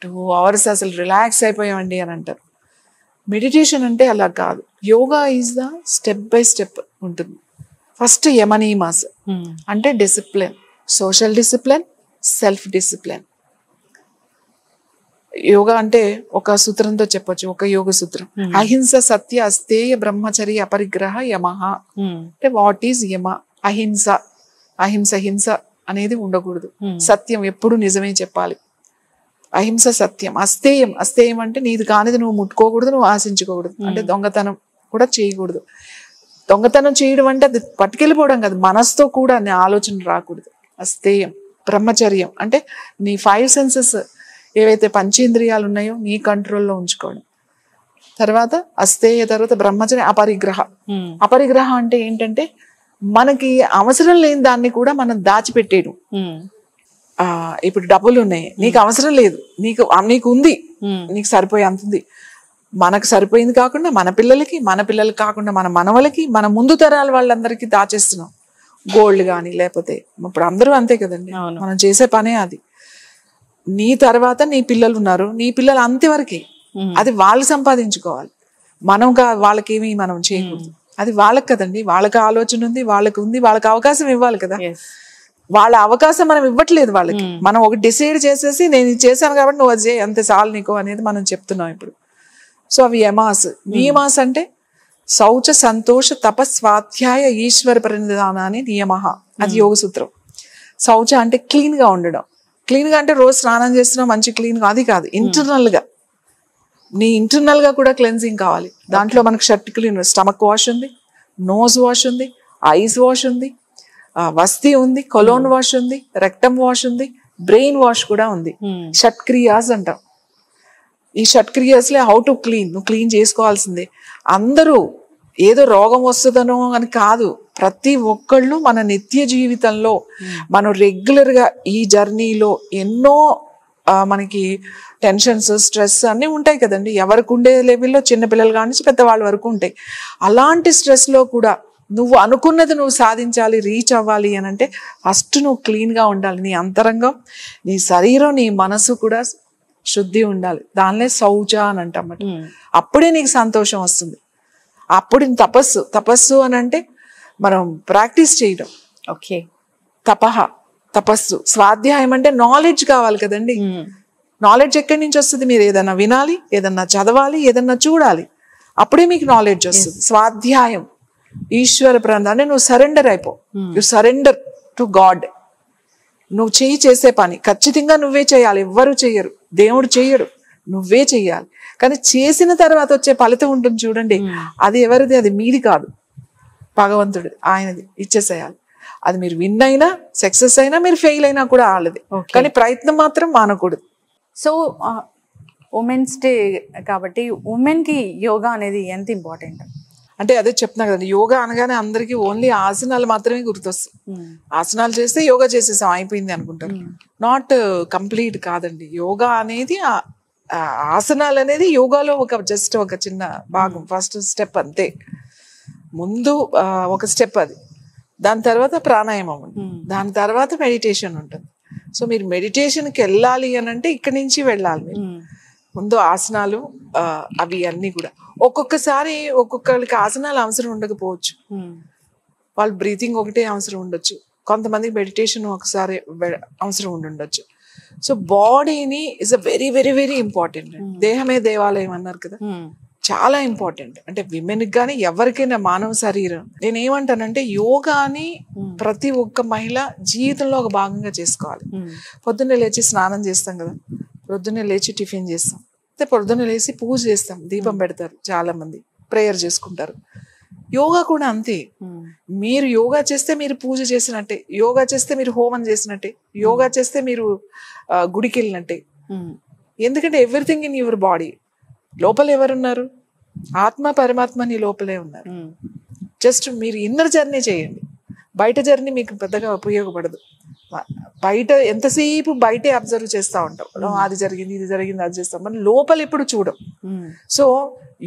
2 hours అసలు రిలాక్స్ అయిపోయామండి అని అంటారు. మెడిటేషన్ అంటే అలా కాదు. Yoga is the step by step ఉంటుంది. ఫస్ట్ యమనియమాస్ అంటే discipline, social discipline, self discipline. Yoga అంటే ఒక సూత్రంతో చెప్పొచ్చు, ఒక యోగ సూత్రం. అహింస, సత్య, అస్తేయ, బ్రహ్మచర్య, అపరిగ్రహ, యమః. అంటే వాట్ ఈజ్ యమ? అహింస. అహింస, హింస అనేది ఉండకూడదు. సత్యం, ఎప్పుడు నిజమే చెప్పాలి. అహింస సత్యం. అస్తేయం, అస్తేయం అంటే నీది కానిది నువ్వు ముట్టుకోకూడదు, నువ్వు ఆశించుకోకూడదు. అంటే దొంగతనం కూడా చేయకూడదు. దొంగతనం చేయడం అంటే అది పట్టుకెళ్ళిపోవడం కాదు, మనసుతో కూడా నీ ఆలోచన రాకూడదు. అస్తేయం. బ్రహ్మచర్యం అంటే నీ 5 senses ఏవైతే పంచేంద్రియాలు ఉన్నాయో నీ కంట్రోల్లో ఉంచుకోవడం. తర్వాత అస్తేయ, తర్వాత బ్రహ్మచర్య, అపరిగ్రహ. అపరిగ్రహ అంటే ఏంటంటే మనకి అవసరం లేని దాన్ని కూడా మనం దాచిపెట్టేయడం. ఇప్పుడు డబ్బులు ఉన్నాయి, నీకు అవసరం లేదు, నీకు ఉంది, నీకు సరిపోయే అంత ఉంది. మనకు సరిపోయింది కాకుండా మన పిల్లలకి, మన పిల్లలకి కాకుండా మన మనవలకి, మన ముందు తరాల వాళ్ళందరికీ దాచేస్తున్నాం. గోల్డ్ కానీ, లేకపోతే ఇప్పుడు అందరూ అంతే కదండి, మనం చేసే పనే అది. నీ తర్వాత నీ పిల్లలు ఉన్నారు, నీ పిల్లలు అంతవరకే, అది వాళ్ళు సంపాదించుకోవాలి. మనం వాళ్ళకేమి మనం చేయకూడదు. అది వాళ్ళకి కదండి, వాళ్ళకి ఆలోచన ఉంది, వాళ్ళకి ఉంది, వాళ్ళకి అవకాశం ఇవ్వాలి కదా. వాళ్ళ అవకాశం మనం ఇవ్వట్లేదు వాళ్ళకి. మనం ఒక డిసైడ్ చేసేసి నేను ఇది చేశాను కాబట్టి నువ్వు అది చేయి, అంతే చాలు నీకు అనేది మనం చెప్తున్నాం ఇప్పుడు. సో అవి యమాస్. నియమాస్ అంటే శౌచ, సంతోష, తపస్వాధ్యాయ, ఈశ్వర పరినిధానాన్ని నియమః. అది యోగ సూత్రం. శౌచ అంటే క్లీన్ గా ఉండడం. క్లీన్ గా అంటే రోజు స్నానం చేస్తున్నావు మంచి క్లీన్ గా, అది కాదు. ఇంటర్నల్ గా, నీ ఇంటర్నల్ గా కూడా క్లెన్జింగ్ కావాలి. దాంట్లో మనకు షర్ట్ క్లీన్, స్టమక్ వాష్ ఉంది, నోజ్ వాష్ ఉంది, ఐస్ వాష్ ఉంది, వస్తీ ఉంది, కొలోన్ వాష్ ఉంది, రెక్టమ్ వాష్ ఉంది, బ్రెయిన్ వాష్ కూడా ఉంది. షట్క్రియాస్ అంటాం. ఈ షట్క్రియాస్లే హౌ టు క్లీన్, నువ్వు క్లీన్ చేసుకోవాల్సిందే. అందరూ ఏదో రోగం వస్తుందనో అని కాదు, ప్రతి ఒక్కళ్ళు మన నిత్య జీవితంలో మనం రెగ్యులర్గా ఈ జర్నీలో ఎన్నో మనకి టెన్షన్స్, స్ట్రెస్ అన్నీ ఉంటాయి కదండి. ఎవరికి ఉండే లెవెల్లో చిన్నపిల్లలు కానీ పెద్దవాళ్ళ వరకు ఉంటాయి. అలాంటి స్ట్రెస్లో కూడా నువ్వు అనుకున్నది నువ్వు సాధించాలి, రీచ్ అవ్వాలి అని అంటే ఫస్ట్ నువ్వు క్లీన్గా ఉండాలి. నీ అంతరంగం, నీ శరీరం, నీ మనసు కూడా శుద్ధి ఉండాలి. దానిలో శౌచ అని అంటామట. అప్పుడే నీకు సంతోషం వస్తుంది. అప్పుడు తపస్సు అని అంటే మనం ప్రాక్టీస్ చేయడం. ఓకే, తపస్సు. స్వాధ్యాయం అంటే నాలెడ్జ్ కావాలి కదండి. నాలెడ్జ్ ఎక్కడి నుంచి వస్తుంది? మీరు ఏదన్నా వినాలి, ఏదన్నా చదవాలి, ఏదన్నా చూడాలి, అప్పుడే మీకు నాలెడ్జ్ వస్తుంది. స్వాధ్యాయం, ఈశ్వర ప్రణాళిక అంటే నువ్వు సరెండర్ అయిపో. You surrender to God. నువ్వు చేసే పని ఖచ్చితంగా నువ్వే చేయాలి, ఎవ్వరు చెయ్యరు, దేవుడు చెయ్యడు, నువ్వే చెయ్యాలి. కానీ చేసిన తర్వాత వచ్చే ఫలితం ఉంటుంది చూడండి, అది ఎవరిది? అది మీది కాదు, భగవంతుడి, ఆయనది. ఇచ్చేసేయాలి. అది మీరు విన్ అయినా, సక్సెస్ అయినా, మీరు ఫెయిల్ అయినా కూడా వాళ్ళది. కానీ ప్రయత్నం మాత్రం మానకూడదు. సో ఉమెన్స్ డే కాబట్టి ఉమెన్ కి యోగా అనేది ఎంత ఇంపార్టెంట్? అంటే అదే చెప్తున్నా కదండి, యోగా అనగానే అందరికీ ఓన్లీ ఆసనాలు మాత్రమే గుర్తొస్తాయి. ఆసనాలు చేస్తే యోగా చేసేసాం అయిపోయింది అనుకుంటారు. నాట్ కంప్లీట్ కాదండి. యోగా అనేది, ఆసనాలు అనేది యోగాలో జస్ట్ ఒక చిన్న భాగం, ఫస్ట్ స్టెప్ అంతే. ముందు ఒక స్టెప్ అది. దాని తర్వాత ప్రాణాయామం ఉంటుంది, దాని తర్వాత మెడిటేషన్ ఉంటుంది. సో మీరు మెడిటేషన్కి వెళ్ళాలి అని అంటే ఇక్కడి నుంచి వెళ్ళాలి మీరు. ముందు ఆసనాలు అవి అన్నీ కూడా. ఒక్కొక్కసారి ఒక్కొక్కరికి ఆసనాలు అవసరం ఉండకపోవచ్చు, వాళ్ళు బ్రీతింగ్ ఒకటే అవసరం ఉండొచ్చు, కొంతమందికి మెడిటేషన్ ఒకసారి అవసరం ఉండొచ్చు. సో బాడీని is a very very very important. దేహమే దేవాలయం అన్నారు కదా, చాలా ఇంపార్టెంట్. అంటే విమెన్కి కానీ ఎవరికైనా మానవ శరీరం, నేనేమంటానంటే యోగాని ప్రతి ఒక్క మహిళ జీవితంలో ఒక భాగంగా చేసుకోవాలి. పొద్దున్నే లేచి స్నానం చేస్తాం కదా, పొద్దున్నే లేచి టిఫిన్ చేస్తాం, పొద్దున్నే లేచి పూజ చేస్తాం, దీపం పెడతారు, చాలా మంది ప్రేయర్ చేసుకుంటారు. యోగా కూడా అంతే. మీరు యోగా చేస్తే మీరు పూజ చేసినట్టే, యోగా చేస్తే మీరు హోమం చేసినట్టే, యోగా చేస్తే మీరు గుడికి వెళ్ళినట్టే. ఎందుకంటే ఎవ్రీథింగ్ ఇన్ యువర్ బాడీ. లోపల ఎవరున్నారు? ఆత్మ పరమాత్మ నీ లోపలే ఉన్నారు. జస్ట్ మీరు ఇన్నర్ జర్నీ చేయండి, బయట జర్నీ మీకు పెద్దగా ఉపయోగపడదు. బయట ఎంతసేపు బయటే అబ్జర్వ్ చేస్తూ ఉంటాం, అది జరిగింది, ఇది జరిగింది, అది చేస్తాం, మనం లోపల ఎప్పుడు చూడం. సో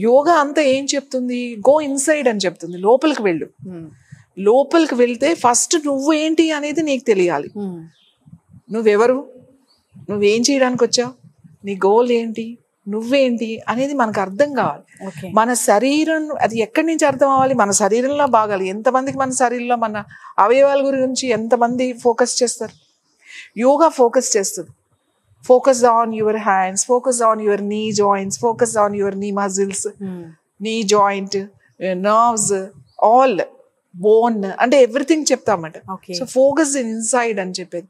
యోగా అంతా ఏం చెప్తుంది? గో ఇన్సైడ్ అని చెప్తుంది. లోపలికి వెళ్ళు. లోపలికి వెళ్తే ఫస్ట్ నువ్వు ఏంటి అనేది నీకు తెలియాలి. నువ్వెవరు, నువ్వేం చేయడానికి వచ్చావు, నీ గోల్ ఏంటి, నువ్వేంటి అనేది మనకు అర్థం కావాలి. మన శరీరం అది ఎక్కడి నుంచి అర్థం అవ్వాలి? మన శరీరంలో భాగాలు. ఎంతమందికి మన శరీరంలో మన అవయవాల గురించి ఎంతమంది ఫోకస్ చేస్తారు? యోగా ఫోకస్ చేస్తుంది. Focus on your hands, focus on your knee joints, focus on your knee muscles, knee joint, nerves, all bone, అంటే ఎవ్రీథింగ్ చెప్తామట. సో ఫోకస్ ఇన్సైడ్ అని చెప్పేది.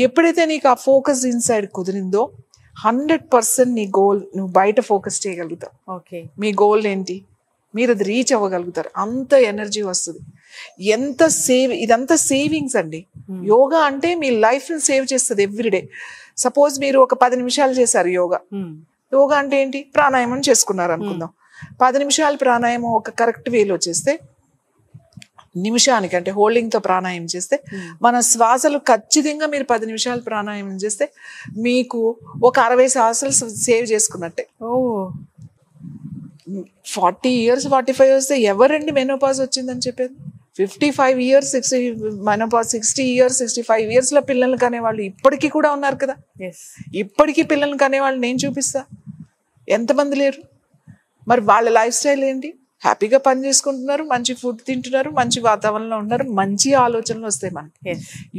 ఎప్పుడైతే నీకు ఆ ఫోకస్ ఇన్సైడ్ కుదిరిందో 100% నీ గోల్ నువ్వు బయట ఫోకస్ చేయగలుగుతావు. ఓకే, మీ గోల్ ఏంటి, మీరు అది రీచ్ అవ్వగలుగుతారు. అంత ఎనర్జీ వస్తుంది. ఇదంతా సేవింగ్స్ అండి. యోగా అంటే మీ లైఫ్ని సేవ్ చేస్తుంది ఎవ్రీడే. సపోజ్ మీరు ఒక 10 నిమిషాలు చేశారు యోగా. యోగా అంటే ఏంటి? ప్రాణాయామం చేసుకున్నారు అనుకుందాం. 10 నిమిషాలు ప్రాణాయామం ఒక కరెక్ట్ వేలో చేస్తే, నిమిషానికి అంటే హోల్డింగ్తో ప్రాణాయామం చేస్తే, మన శ్వాసలు ఖచ్చితంగా మీరు 10 నిమిషాలు ప్రాణాయామం చేస్తే మీకు ఒక 60 శ్వాసలు సేవ్ చేసుకున్నట్టే. 40 years 45 years ఎవరండి మెనోపాజ్ వచ్చిందని చెప్పేది? 55 years 60 మెనోపాజ్, 60 years 65 years పిల్లల్ని కనేవాళ్ళు ఇప్పటికీ కూడా ఉన్నారు కదా. ఇప్పటికీ పిల్లల్ని కనేవాళ్ళు నేను చూపిస్తా. ఎంతమంది లేరు? మరి వాళ్ళ లైఫ్ స్టైల్ ఏంటి? హ్యాపీగా పని చేసుకుంటున్నారు, మంచి ఫుడ్ తింటున్నారు, మంచి వాతావరణంలో ఉన్నారు, మంచి ఆలోచనలు వస్తాయి మనకి.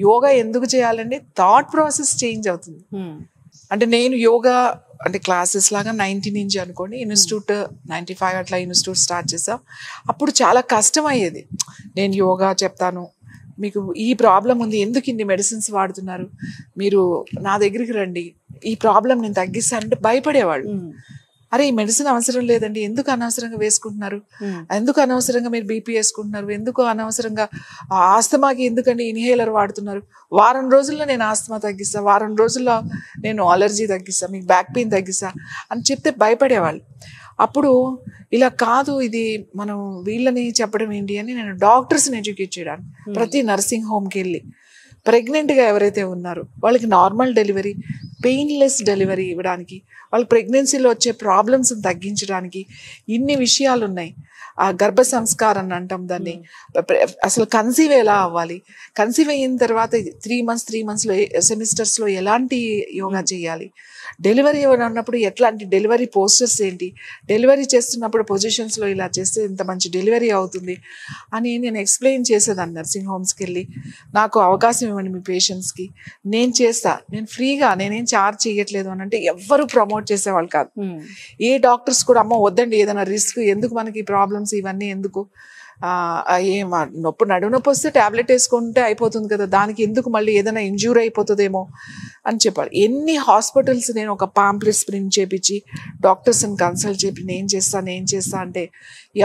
యోగా ఎందుకు చేయాలండి? థాట్ ప్రాసెస్ చేంజ్ అవుతుంది. అంటే నేను యోగా అంటే క్లాసెస్ లాగా 90 నుంచి అనుకోండి, ఇన్స్టిట్యూట్ 95 అట్లా ఇన్స్టిట్యూట్ స్టార్ట్ చేసాం. అప్పుడు చాలా కష్టం అయ్యేది. నేను యోగా చెప్తాను, మీకు ఈ ప్రాబ్లం ఉంది, ఎందుకు ఇన్ని మెడిసిన్స్ వాడుతున్నారు, మీరు నా దగ్గరికి రండి, ఈ ప్రాబ్లం నేను తగ్గిస్తానంటే భయపడేవాళ్ళు. అరే ఈ మెడిసిన్ అవసరం లేదండి, ఎందుకు అనవసరంగా వేసుకుంటున్నారు, ఎందుకు అనవసరంగా మీరు బీపీ వేసుకుంటున్నారు, ఎందుకు అనవసరంగా ఆస్తమాకి ఎందుకండి ఇన్హేలర్ వాడుతున్నారు, వారం రోజుల్లో నేను ఆస్తమా తగ్గిస్తా, వారం రోజుల్లో నేను అలర్జీ తగ్గిస్తా, మీకు బ్యాక్ పెయిన్ తగ్గిస్తా అని చెప్తే భయపడేవాళ్ళు. అప్పుడు ఇలా కాదు, ఇది మనం వీళ్ళని చెప్పడం ఏంటి అని నేను డాక్టర్స్ని ఎడ్యుకేట్ చేయడానికి ప్రతి నర్సింగ్ హోమ్కి వెళ్ళి ప్రెగ్నెంట్గా ఎవరైతే ఉన్నారో వాళ్ళకి నార్మల్ డెలివరీ, పెయిన్లెస్ డెలివరీ ఇవ్వడానికి, వాళ్ళ ప్రెగ్నెన్సీలో వచ్చే ప్రాబ్లమ్స్ని తగ్గించడానికి ఇన్ని విషయాలు ఉన్నాయి. ఆ గర్భ సంస్కారం అంటాం దాన్ని. అసలు కన్సీవ్ ఎలా అవ్వాలి, కన్సీవ్ అయిన తర్వాత 3 months సెమిస్టర్స్లో ఎలాంటి యోగా చేయాలి, డెలివరీ ఉన్నప్పుడు ఎట్లాంటి డెలివరీ పోస్టర్స్ ఏంటి, డెలివరీ చేస్తున్నప్పుడు పొజిషన్స్లో ఇలా చేస్తే ఇంత మంచి డెలివరీ అవుతుంది అని నేను ఎక్స్ప్లెయిన్ చేసేదాన్ని నర్సింగ్ హోమ్స్కి వెళ్ళి. నాకు అవకాశం ఇవ్వండి మీ పేషెంట్స్కి, నేను చేస్తా, నేను ఫ్రీగా, నేనేం చార్జ్ చేయట్లేదు అని అంటే ఎవ్వరూ ప్రమోట్ చేసేవాళ్ళు కాదు. ఏ డాక్టర్స్ కూడా అమ్మ వద్దండి, ఏదైనా రిస్క్ ఎందుకు, మనకి ప్రాబ్లమ్స్ ఇవన్నీ ఎందుకు, ఏం నడుము నొప్పి వస్తే ట్యాబ్లెట్ వేసుకుంటే అయిపోతుంది కదా, దానికి ఎందుకు మళ్ళీ ఏదైనా ఇంజ్యూర్ అయిపోతుందేమో అని చెప్పారు. ఎన్ని హాస్పిటల్స్ నేను ఒక పాంప్లెట్స్ ప్రింట్ చేపించి డాక్టర్స్ని కన్సల్ట్ చేపి నేను చేస్తా అంటే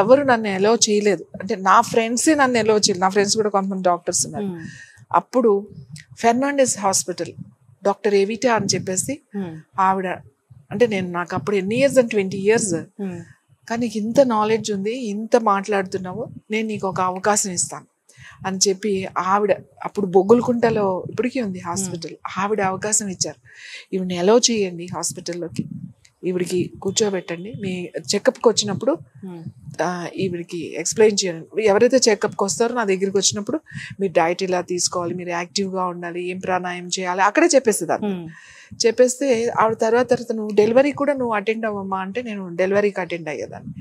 ఎవరు నన్ను ఎలో చేయలేదు. అంటే నా ఫ్రెండ్సే నన్ను ఎలో చేయలేదు, నా ఫ్రెండ్స్ కూడా కొంతమంది డాక్టర్స్ ఉన్నారు. అప్పుడు ఫెర్నాండెస్ హాస్పిటల్ డాక్టర్ ఎవిటా అని చెప్పేసి ఆవిడ, అంటే నాకు అప్పుడు ఎన్ని ఇయర్స్ అంటే 20 years, కానీ నీకు ఇంత నాలెడ్జ్ ఉంది, ఇంత మాట్లాడుతున్నావు, నేను నీకు ఒక అవకాశం ఇస్తాను అని చెప్పి ఆవిడ, అప్పుడు బొగ్గులకుంటలో ఇప్పటికీ ఉంది హాస్పిటల్, ఆవిడ అవకాశం ఇచ్చారు. ఈవిడని ఎలో చేయండి హాస్పిటల్లోకి, ఈవిడికి కూర్చోబెట్టండి, మీ చెకప్కి వచ్చినప్పుడు ఈవిడికి ఎక్స్ప్లెయిన్ చేయండి. ఎవరైతే చెకప్కి వస్తారో నా దగ్గరికి వచ్చినప్పుడు మీరు డైట్ ఇలా తీసుకోవాలి, మీరు యాక్టివ్గా ఉండాలి, ఏం ప్రాణాయామం చేయాలి అక్కడే చెప్పేసేదాన్ని. చెప్పేస్తే ఆవిడ తర్వాత నువ్వు డెలివరీ కూడా నువ్వు అటెండ్ అవ్వమ్మా అంటే నేను డెలివరీకి అటెండ్ అయ్యేదాన్ని.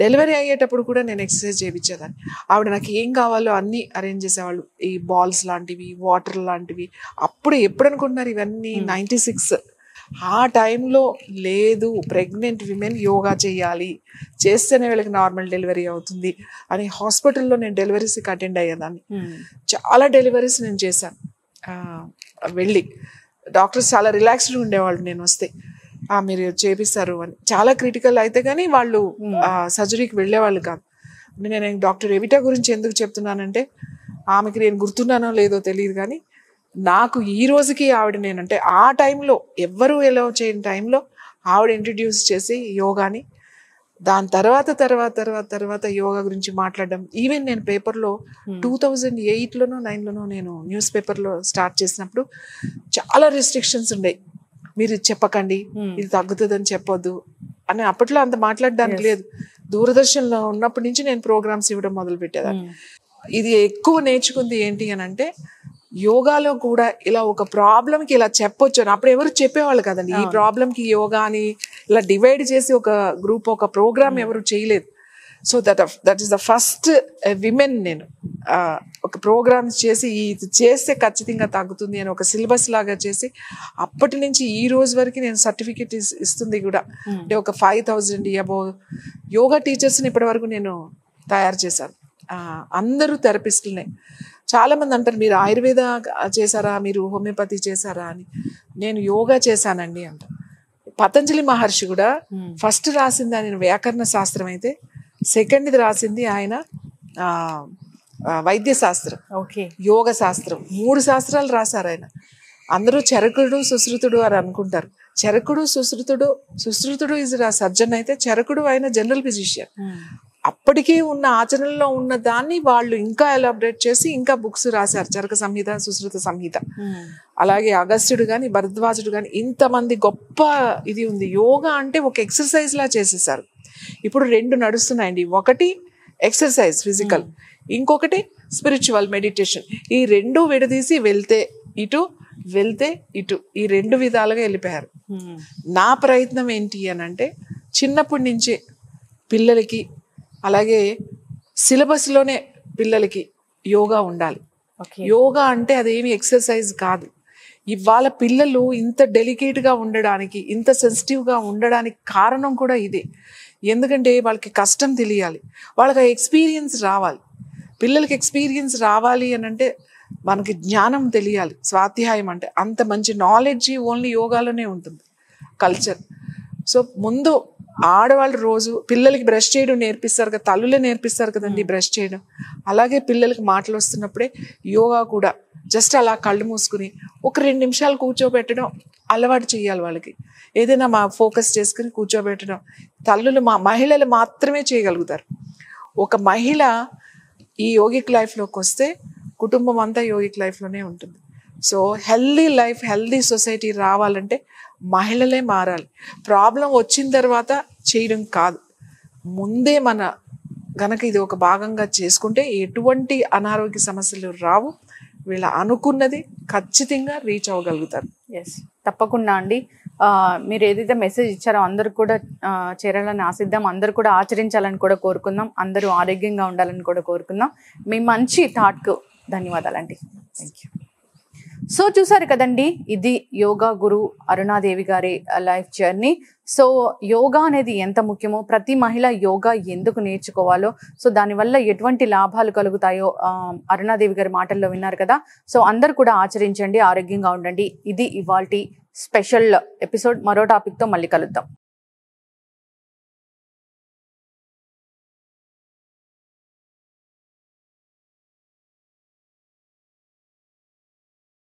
డెలివరీ అయ్యేటప్పుడు కూడా నేను ఎక్సర్సైజ్ చేయించేదాన్ని. ఆవిడ నాకు ఏం కావాలో అన్నీ అరేంజ్ చేసేవాళ్ళు, ఈ బాల్స్ లాంటివి, వాటర్ లాంటివి. అప్పుడు ఎప్పుడు అనుకుంటున్నారు ఇవన్నీ? 96. ఆ టైంలో లేదు, ప్రెగ్నెంట్ విమెన్ యోగా చేయాలి, చేస్తేనే వీళ్ళకి నార్మల్ డెలివరీ అవుతుంది అని హాస్పిటల్లో నేను డెలివరీస్కి అటెండ్ అయ్యేదాన్ని. చాలా డెలివరీస్ నేను చేశాను. వెళ్ళి డాక్టర్స్ చాలా రిలాక్స్డ్గా ఉండేవాళ్ళు నేను వస్తే, మీరు చేపిస్తారు అని. చాలా క్రిటికల్ అయితే కానీ వాళ్ళు సర్జరీకి వెళ్ళేవాళ్ళు కాదు. నేను డాక్టర్ ఎవిటా గురించి ఎందుకు చెప్తున్నానంటే, ఆమెకి నేను గుర్తున్నానో లేదో తెలియదు కానీ నాకు ఈ రోజుకి ఆవిడ, నేనంటే ఆ టైంలో ఎవ్వరూ ఎలా చేయని టైంలో ఆవిడ ఇంట్రడ్యూస్ చేసి యోగాని, దాని తర్వాత యోగా గురించి మాట్లాడడం. ఈవెన్ నేను పేపర్లో 2008లోనో 2009లోనో నేను న్యూస్ పేపర్లో స్టార్ట్ చేసినప్పుడు చాలా రెస్ట్రిక్షన్స్ ఉండేవి. మీరు చెప్పకండి, ఇది తగ్గుతుందని చెప్పొద్దు అని. అప్పట్లో అంత మాట్లాడడానికి లేదు. దూరదర్శన్లో ఉన్నప్పటి నుంచి నేను ప్రోగ్రామ్స్ ఇవ్వడం మొదలు పెట్టేదాన్ని. ఇది ఎక్కువ నేర్చుకుంది ఏంటి అని అంటే, యోగాలో కూడా ఇలా ఒక ప్రాబ్లంకి ఇలా చెప్పొచ్చు అని అప్పుడు ఎవరు చెప్పేవాళ్ళు కదండి. ఈ ప్రాబ్లంకి యోగా అని ఇలా డివైడ్ చేసి ఒక గ్రూప్, ఒక ప్రోగ్రామ్ ఎవరు చేయలేదు. So that is the first women. నేను ఒక ప్రోగ్రామ్స్ చేసి ఇది చేస్తే ఖచ్చితంగా తగ్గుతుంది అని ఒక సిలబస్ లాగా చేసి అప్పటి నుంచి ఈ రోజు వరకు నేను సర్టిఫికెట్ ఇస్తుంది కూడా. అంటే ఒక 5000 అబౌవ్ యోగా టీచర్స్ని ఇప్పటి వరకు నేను తయారు చేశాను. అందరూ థెరపిస్టులనే. చాలామంది అంటారు మీరు ఆయుర్వేద చేశారా, మీరు హోమియోపతి చేశారా అని. నేను యోగా చేశానండి అంట. పతంజలి మహర్షి కూడా ఫస్ట్ రాసింది ఆయన వ్యాకరణ శాస్త్రం అయితే, సెకండ్ది రాసింది ఆయన వైద్య శాస్త్రం, యోగ శాస్త్రం. 3 శాస్త్రాలు రాశారు ఆయన. అందరూ చరకుడు సుశ్రుతుడు అని అనుకుంటారు. చరకుడు సుశ్రుతుడు ఈజ్ సర్జన్ అయితే, చరకుడు ఆయన జనరల్ ఫిజిషియన్. అప్పటికే ఉన్న ఆచరణలో ఉన్న దాన్ని వాళ్ళు ఇంకా ఎలాబరేట్ చేసి ఇంకా బుక్స్ రాశారు. చరక సంహిత, సుశ్రుత సంహిత. అలాగే అగస్త్యుడు కానీ, భరద్వాజుడు కానీ, ఇంతమంది గొప్ప ఇది ఉంది. యోగా అంటే ఒక ఎక్సర్సైజ్ లా చేసేసారు. ఇప్పుడు 2 నడుస్తున్నాయండి. ఒకటి ఎక్సర్సైజ్ ఫిజికల్, ఇంకొకటి స్పిరిచువల్ మెడిటేషన్. ఈ 2 విడదీసి వెళ్తే ఇటు, వెళ్తే ఇటు, ఈ 2 విధాలుగా వెళ్ళిపోయారు. నా ప్రయత్నం ఏంటి అని అంటే, చిన్నప్పటి నుంచే పిల్లలకి, అలాగే సిలబస్లోనే పిల్లలకి యోగా ఉండాలి. యోగా అంటే అదేమి ఎక్సర్సైజ్ కాదు. ఇవాళ పిల్లలు ఇంత డెలికేట్గా ఉండడానికి, ఇంత సెన్సిటివ్గా ఉండడానికి కారణం కూడా ఇదే. ఎందుకంటే వాళ్ళకి కష్టం తెలియాలి, వాళ్ళకి ఎక్స్పీరియన్స్ రావాలి. పిల్లలకి ఎక్స్పీరియన్స్ రావాలి అని అంటే మనకి జ్ఞానం తెలియాలి. స్వాధ్యాయం అంటే అంత మంచి నాలెడ్జ్ ఓన్లీ యోగాలోనే ఉంటుంది, కల్చర్. సో ముందు ఆడవాళ్ళు రోజు పిల్లలకి బ్రష్ చేయడం నేర్పిస్తారు కదా, తల్లులే నేర్పిస్తారు కదండి బ్రష్ చేయడం. అలాగే పిల్లలకి మాటలు వస్తున్నప్పుడే యోగా కూడా జస్ట్ అలా కళ్ళు మూసుకుని ఒక 2 నిమిషాలు కూర్చోబెట్టడం అలవాటు చేయాలి వాళ్ళకి. ఏదైనా ఫోకస్ చేసుకుని కూర్చోబెట్టడం తల్లులు మహిళలు మాత్రమే చేయగలుగుతారు. ఒక మహిళ ఈ యోగిక్ లైఫ్లోకి వస్తే కుటుంబం అంతా యోగిక్ లైఫ్లోనే ఉంటుంది. So healthy life, healthy society రావాలంటే మహిళలే మారాలి. ప్రాబ్లం వచ్చిన తర్వాత చేయడం కాదు, ముందే గనక ఇది ఒక భాగంగా చేసుకుంటే ఎటువంటి అనారోగ్య సమస్యలు రావు. వీళ్ళ అనుకున్నది ఖచ్చితంగా రీచ్ అవ్వగలుగుతారు. ఎస్, తప్పకుండా అండి. మీరు ఏదైతే మెసేజ్ ఇచ్చారో అందరూ కూడా చేరాలని ఆశిద్దాం, అందరూ కూడా ఆచరించాలని కూడా కోరుకుందాం, అందరూ ఆరోగ్యంగా ఉండాలని కూడా కోరుకుందాం. మీ మంచి థాట్కు ధన్యవాదాలండి. Thank you. సో చూసారు కదండి, ఇది యోగా గురు అరుణాదేవి గారి లైఫ్ జర్నీ. సో యోగా అనేది ఎంత ముఖ్యమో, ప్రతి మహిళ యోగా ఎందుకు నేర్చుకోవాలో, సో దానివల్ల ఎటువంటి లాభాలు కలుగుతాయో అరుణాదేవి గారి మాటల్లో విన్నారు కదా. సో అందరు కూడా ఆచరించండి, ఆరోగ్యంగా ఉండండి. ఇది ఇవాల్టి స్పెషల్ ఎపిసోడ్. మరో టాపిక్తో మళ్ళీ కలుద్దాం.